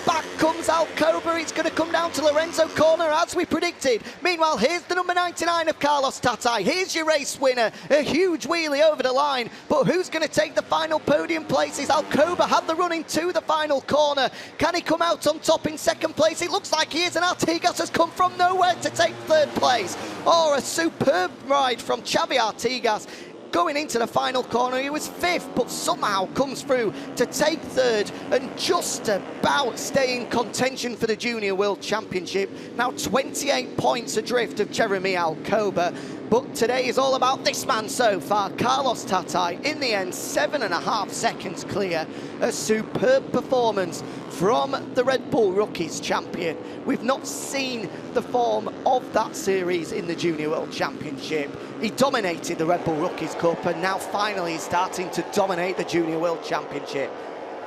back comes Alcoba. It's going to come down to Lorenzo corner as we predicted. Meanwhile, here's the number 99 of Carlos Tatay. Here's your race winner. A huge wheelie over the line. But who's going to take the final podium places? Alcoba had the run into the final corner. Can he come out on top in 2nd place? It looks like he is, and Artigas has come from nowhere to take 3rd place. A superb ride from Xavier Artigas. Going into the final corner, he was 5th, but somehow comes through to take 3rd and just about stay in contention for the Junior World Championship. Now 28 points adrift of Jeremy Alcoba, but today is all about this man so far, Carlos Tatay. In the end, 7.5 seconds clear. A superb performance from the Red Bull Rookies champion. We've not seen the form of that series in the Junior World Championship. He dominated the Red Bull Rookies Cup, and now finally he's starting to dominate the Junior World Championship.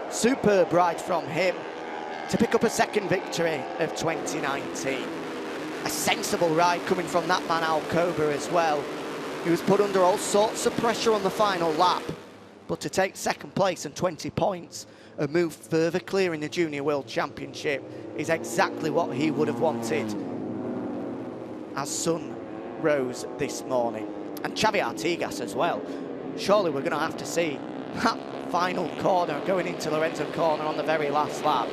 Superb ride from him to pick up a 2nd victory of 2019. A sensible ride coming from that man Alcoba as well. He was put under all sorts of pressure on the final lap, but to take 2nd place and 20 points and move further clear in the Junior World Championship is exactly what he would have wanted as sun rose this morning. And Xavier Artigas as well. Surely we're going to have to see that final corner, going into Lorenzo corner on the very last lap,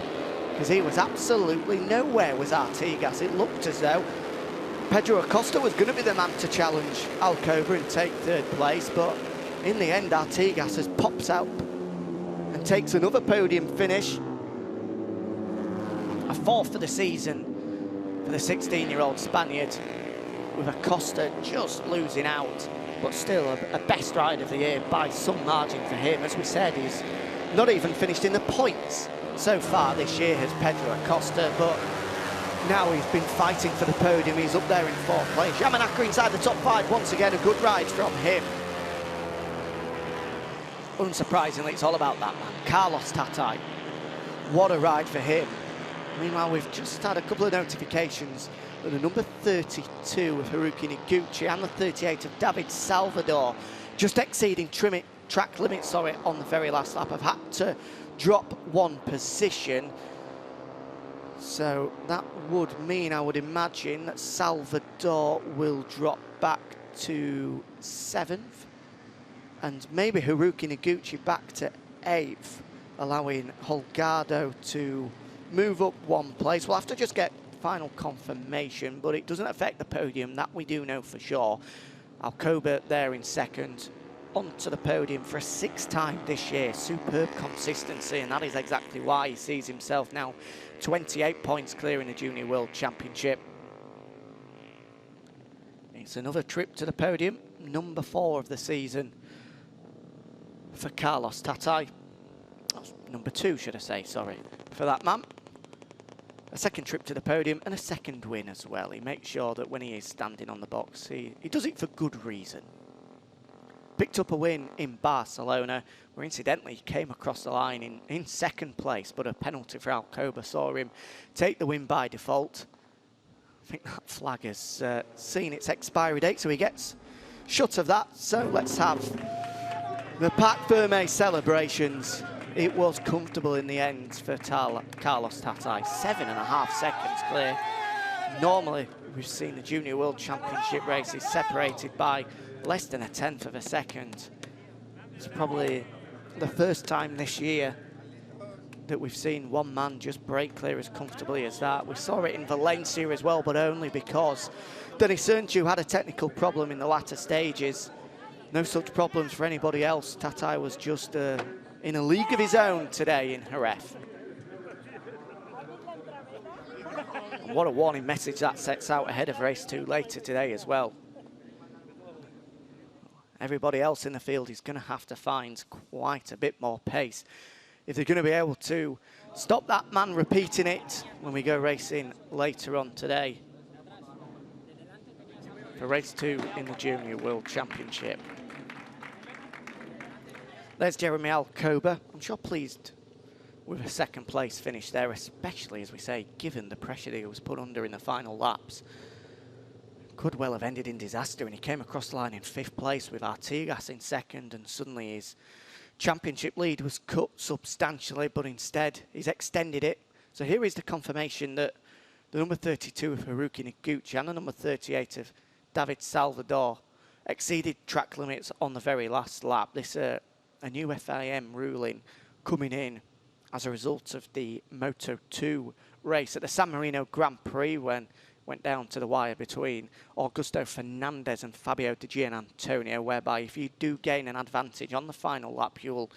because he was absolutely nowhere, was Artigas. It looked as though Pedro Acosta was going to be the man to challenge Alcoba and take third place, but in the end, Artigas has popped out and takes another podium finish. A fourth for the season for the 16-year-old Spaniard, with Acosta just losing out, but still a best ride of the year by some margin for him. As we said, he's not even finished in the points so far this year, has Pedro Acosta, but now he's been fighting for the podium. He's up there in fourth place. Yamanaka inside the top 5 once again, a good ride from him. Unsurprisingly, it's all about that man, Carlos Tatay. What a ride for him. Meanwhile, we've just had a couple of notifications that the number 32 of Haruki Noguchi and the 38 of David Salvador, just exceeding track limits, on the very last lap, have had to drop one position. So that would mean, I would imagine, that Salvador will drop back to 7th, and maybe Haruki Noguchi back to 8th, allowing Holgado to move up one place. We'll have to just get final confirmation, but it doesn't affect the podium, that we do know for sure. Alcoba there in second, onto the podium for a 6th time this year. Superb consistency, and that is exactly why he sees himself now 28 points clear in the Junior World Championship. It's another trip to the podium, number 4 of the season for Carlos Tatay. Number 2, should I say, sorry, for that man. A 2nd trip to the podium and a 2nd win as well. He makes sure that when he is standing on the box, he does it for good reason. Picked up a win in Barcelona, where incidentally he came across the line in 2nd place, but a penalty for Alcoba saw him take the win by default. I think that flag has seen its expiry date, so he gets shut of that. So let's have the Parc Ferme celebrations. It was comfortable in the end for Carlos Tatay, 7.5 seconds clear. Normally, we've seen the Junior World Championship races separated by less than 1/10 of a second. It's probably the first time this year that we've seen one man just break clear as comfortably as that. We saw it in Valencia as well, but only because Denis Ernju had a technical problem in the latter stages. No such problems for anybody else. Tatay was just in a league of his own today in Jerez. And what a warning message that sets out ahead of race 2 later today as well. Everybody else in the field is going to have to find quite a bit more pace if they're going to be able to stop that man repeating it when we go racing later on today for race 2 in the Junior World Championship. There's Jeremy Alcoba. I'm sure pleased with a 2nd place finish there, especially, as we say, given the pressure that he was put under in the final laps. Could well have ended in disaster, and he came across the line in 5th place with Artigas in 2nd, and suddenly his championship lead was cut substantially, but instead he's extended it. So here is the confirmation that the number 32 of Haruki Noguchi and the number 38 of David Salvador exceeded track limits on the very last lap. This a new FIM ruling coming in as a result of the Moto2 race at the San Marino Grand Prix, when went down to the wire between Augusto Fernandez and Fabio Di Gianantonio, whereby if you do gain an advantage on the final lap, you will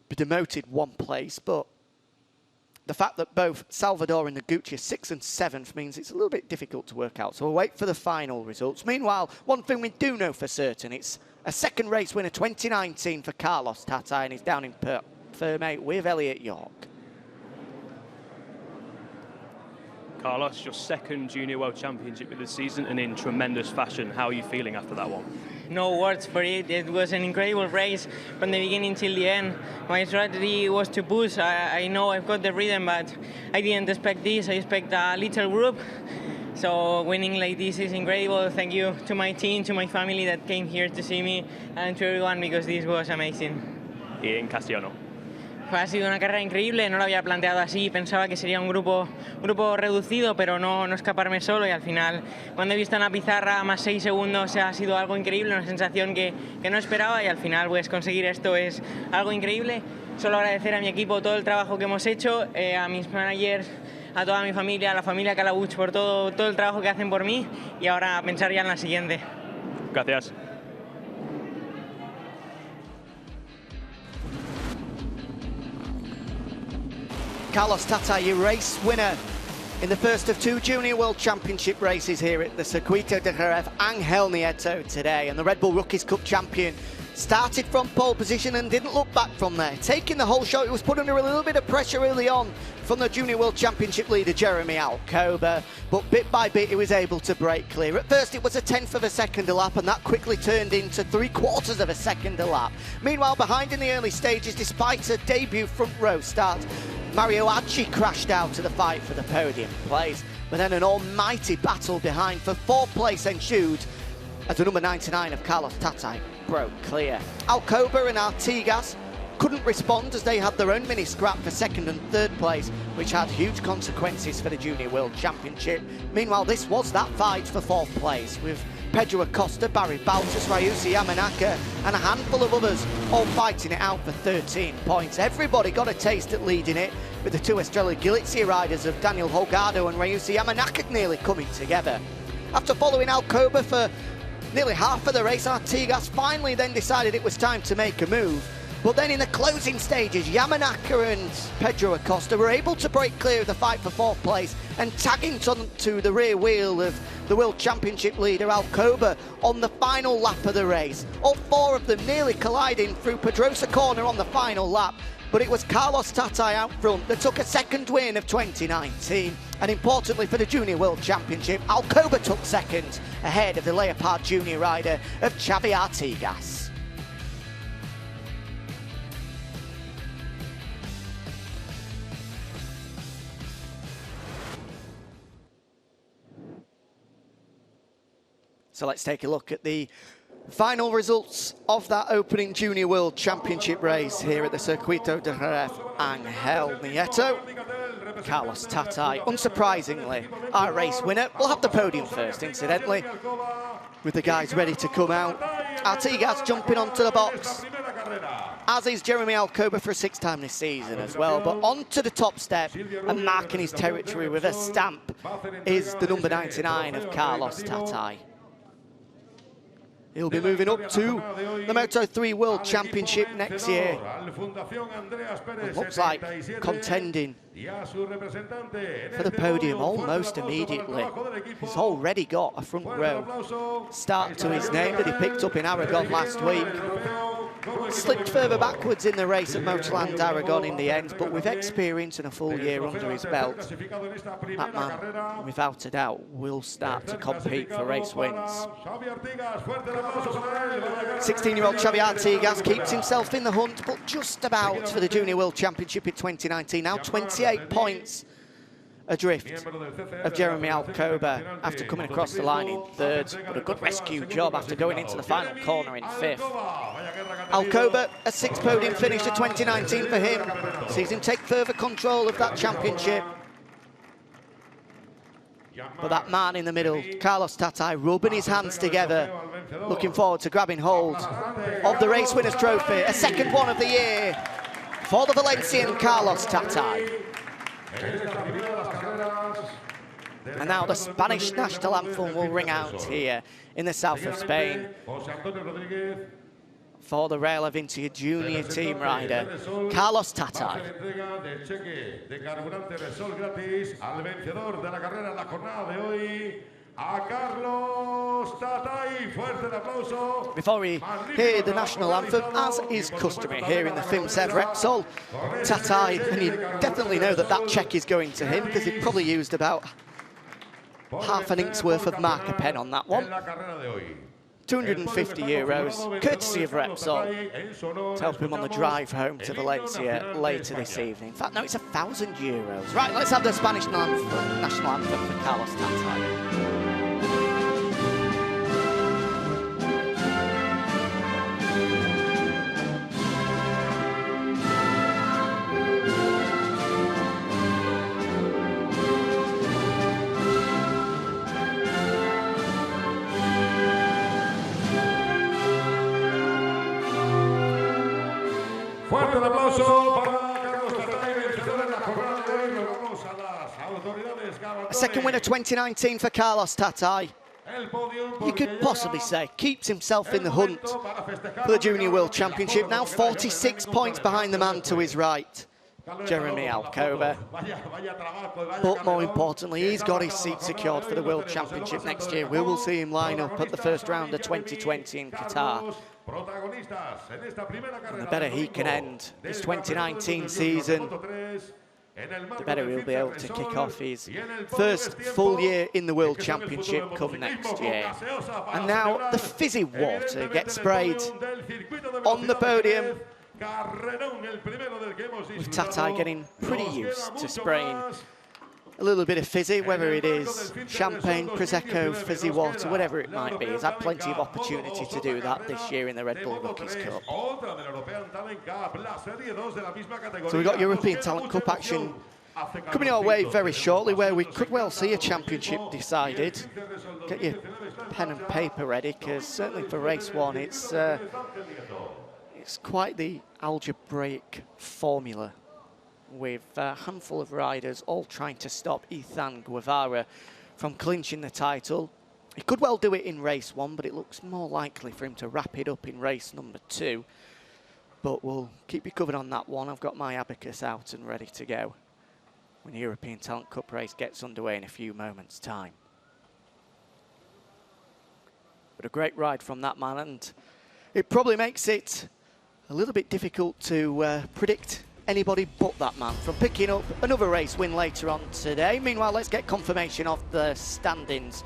be demoted one place. But the fact that both Salvador and Noguchi are 6th and 7th means it's a little bit difficult to work out. So we'll wait for the final results. Meanwhile, one thing we do know for certain, it's a 2nd race winner 2019 for Carlos Tatay, and he's down in Ferme with Elliott York. Carlos, your 2nd Junior World Championship of the season, and in tremendous fashion. How are you feeling after that one? No words for it. It was an incredible race from the beginning till the end. My strategy was to push. I know I've got the rhythm, but I didn't expect this. I expect a little group. So winning like this is incredible. Thank you to my team, to my family that came here to see me, and to everyone, because this was amazing. In Castellano. ha sido una carrera increíble, no lo había planteado así, pensaba que sería un grupo reducido, pero no escaparme solo, y al final, cuando he visto en la pizarra más 6 segundos, ha sido algo increíble, una sensación que no esperaba, y al final pues conseguir esto es algo increíble. Solo agradecer a mi equipo todo el trabajo que hemos hecho, a mis managers, a toda mi familia, a la familia Calabuch por todo el trabajo que hacen por mí, y ahora a pensar ya en la siguiente. Gracias. Carlos Tatay, your race winner in the first of 2 Junior World Championship races here at the Circuito de Jerez-angel Nieto today, and the Red Bull Rookies Cup champion started from pole position and didn't look back from there. Taking the whole show, he was put under a little bit of pressure early on from the Junior World Championship leader Jeremy Alcoba, but bit by bit he was able to break clear. At first it was a 1/10 of a second a lap, and that quickly turned into 3/4 of a second a lap. Meanwhile, behind in the early stages, despite a debut front row start, Mario Suryo Aji crashed out to the fight for the podium place, but then an almighty battle behind for 4th place ensued as the number 99 of Carlos Tatay broke clear. Alcoba and Artigas couldn't respond as they had their own mini scrap for 2nd and 3rd place, which had huge consequences for the Junior World Championship. Meanwhile, this was that fight for 4th place, with Pedro Acosta, Barry Baltus, Ryusuke Yamanaka and a handful of others all fighting it out for 13 points. Everybody got a taste at leading it, with the 2 Estrella Galicia riders of Daniel Holgado and Ryusuke Yamanaka nearly coming together. After following Alcoba for nearly half of the race, Artigas finally then decided it was time to make a move. But then in the closing stages, Yamanaka and Pedro Acosta were able to break clear of the fight for 4th place and tagging to the rear wheel of the World Championship leader Alcoba on the final lap of the race. All 4 of them nearly colliding through Pedrosa corner on the final lap. But it was Carlos Tatay out front that took a 2nd win of 2019. And importantly for the Junior World Championship, Alcoba took 2nd ahead of the Leopard Junior rider of Xavier Artigas. So let's take a look at the final results of that opening Junior World Championship race here at the Circuito de Jerez-angel Nieto. Carlos Tatay, unsurprisingly, our race winner. We'll have the podium first, incidentally, with the guys ready to come out. Artigas jumping onto the box, as is Jeremy Alcoba for a 6th time this season as well. But onto the top step and marking his territory with a stamp is the number 99 of Carlos Tatay. He'll be moving up to the Moto3 World Championship next year. It looks like contending for the podium almost immediately. He's already got a front row start to his name that he picked up in Aragon last week. Slipped further backwards in the race at Motorland Aragon in the end, but with experience and a full year under his belt, that man, without a doubt, will start to compete for race wins. 16-year-old Xavier Artigas keeps himself in the hunt, but just about for the Junior World Championship in 2019. Now 28 points adrift of Jeremy Alcoba after coming across the line in 3rd, but a good rescue job after going into the final corner in 5th. Alcoba, a 6th podium finish of 2019 for him, sees him take further control of that championship. But that man in the middle, Carlos Tatay, rubbing his hands together, looking forward to grabbing hold of the race winners trophy, a 2nd one of the year for the Valencian Carlos Tatay. And now the Spanish national anthem will ring out here in the south of Spain for the Real Avintia Junior team rider, Carlos Tatay. Before we hear the national anthem, as is customary here in the FIM CEV Repsol, Tatay, and you definitely know that that check is going to him because he probably used about half an ink's worth of marker pen on that one. €250, courtesy of Repsol, to help him on the drive home to Valencia later this evening. In fact, no, it's €1,000. Right, let's have the Spanish national anthem for Carlos Tatay. Fuerte el aplauso para Carlos Tatay, vencedor en la jornada de hoy. Nos vamos a las autoridades galardones. A second winner 2019 for Carlos Tatay. You could possibly say keeps himself in the hunt for the Junior World Championship. Now 46 points behind the man to his right, Jeremy Alcoba. But more importantly, he's got his seat secured for the World Championship next year. We will see him line up at the first round of 2020 in Qatar. And the better he can end this 2019 season, the better he'll be able to kick off his first full year in the World Championship come next year. And now the fizzy water gets sprayed on the podium, with Tatay getting pretty used to spraying a little bit of fizzy, whether it is champagne, Prosecco, fizzy water, whatever it might be. He's had plenty of opportunity to do that this year in the Red Bull Rookies Cup. So we've got European Talent Cup action coming our way very shortly, where we could well see a championship decided. Get your pen and paper ready, because certainly for race one, it's quite the algebraic formula, with a handful of riders all trying to stop Izan Guevara from clinching the title. He could well do it in race one, but it looks more likely for him to wrap it up in race number 2. But we'll keep you covered on that one. I've got my abacus out and ready to go when the European Talent Cup race gets underway in a few moments' time. But a great ride from that man, and it probably makes it a little bit difficult to predict anybody but that man from picking up another race win later on today. Meanwhile, let's get confirmation of the standings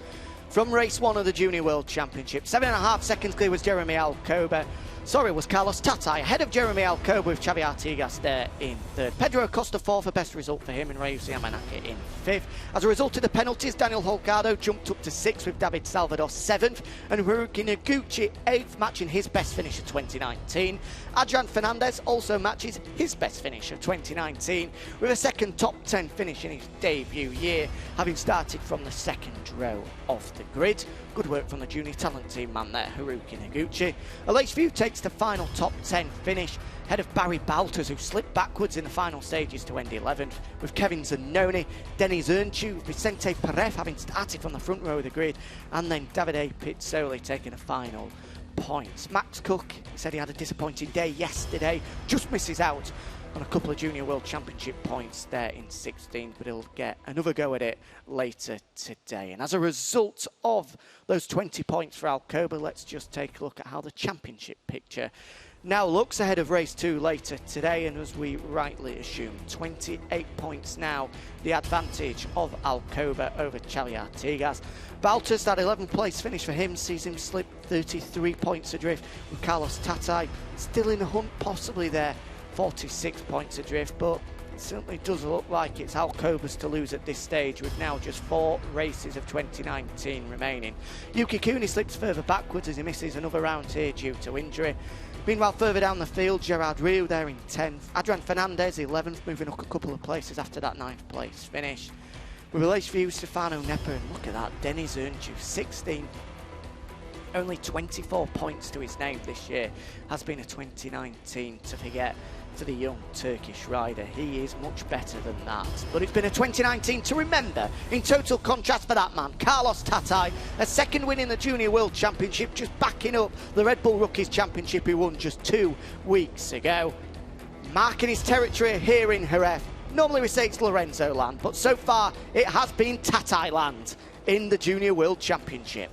from race 1 of the Junior World Championship. 7.5 seconds clear was Jeremy Alcoba. Sorry, was Carlos Tatay ahead of Jeremy Alcoba, with Xavier Artigas there in 3rd. Pedro Acosta 4th, a best result for him, and Ryusuke Yamanaka in 5th. As a result of the penalties, Daniel Holgado jumped up to 6th, with David Salvador 7th, and Hiroki Noguchi 8th, matching his best finish of 2019. Adrián Fernández also matches his best finish of 2019, with a second top 10 finish in his debut year, having started from the 2nd row of the grid. Good work from the junior talent team man there, Hiroki Noguchi. Aleix View takes the final top 10 finish, ahead of Barry Balters, who slipped backwards in the final stages to end 11th, with Kevin Zanoni, Denis Ernchu, Vicente Pérez having started from the front row of the grid, and then Davide Pizzoli taking the final points. Max Cook said he had a disappointing day yesterday, just misses out on a couple of Junior World Championship points there in 16th, but he'll get another go at it later today. And as a result of those 20 points for Alcoba, let's just take a look at how the championship picture now looks ahead of race 2 later today. And as we rightly assume, 28 points now, the advantage of Alcoba over Xavier Artigas. Balters, that 11th place finish for him sees him slip 33 points adrift, with Carlos Tatay still in the hunt, possibly there, 46 points adrift, but it certainly does look like it's Alcoba's to lose at this stage, with now just 4 races of 2019 remaining. Yuki Kuni slips further backwards as he misses another round here due to injury. Meanwhile, further down the field, Gerard Riou there in 10th. Adrián Fernández 11th, moving up a couple of places after that 9th place finish. With Aleix View, Stefano Nepa, and look at that, Denis Ernchu 16th. Only 24 points to his name this year. Has been a 2019 to forget for the young Turkish rider. He is much better than that. But it's been a 2019 to remember. In total contrast for that man, Carlos Tatay, a 2nd win in the Junior World Championship, just backing up the Red Bull Rookies Championship he won just 2 weeks ago. Marking his territory here in Jerez. Normally we say it's Lorenzo land, but so far it has been Tatay land in the Junior World Championship.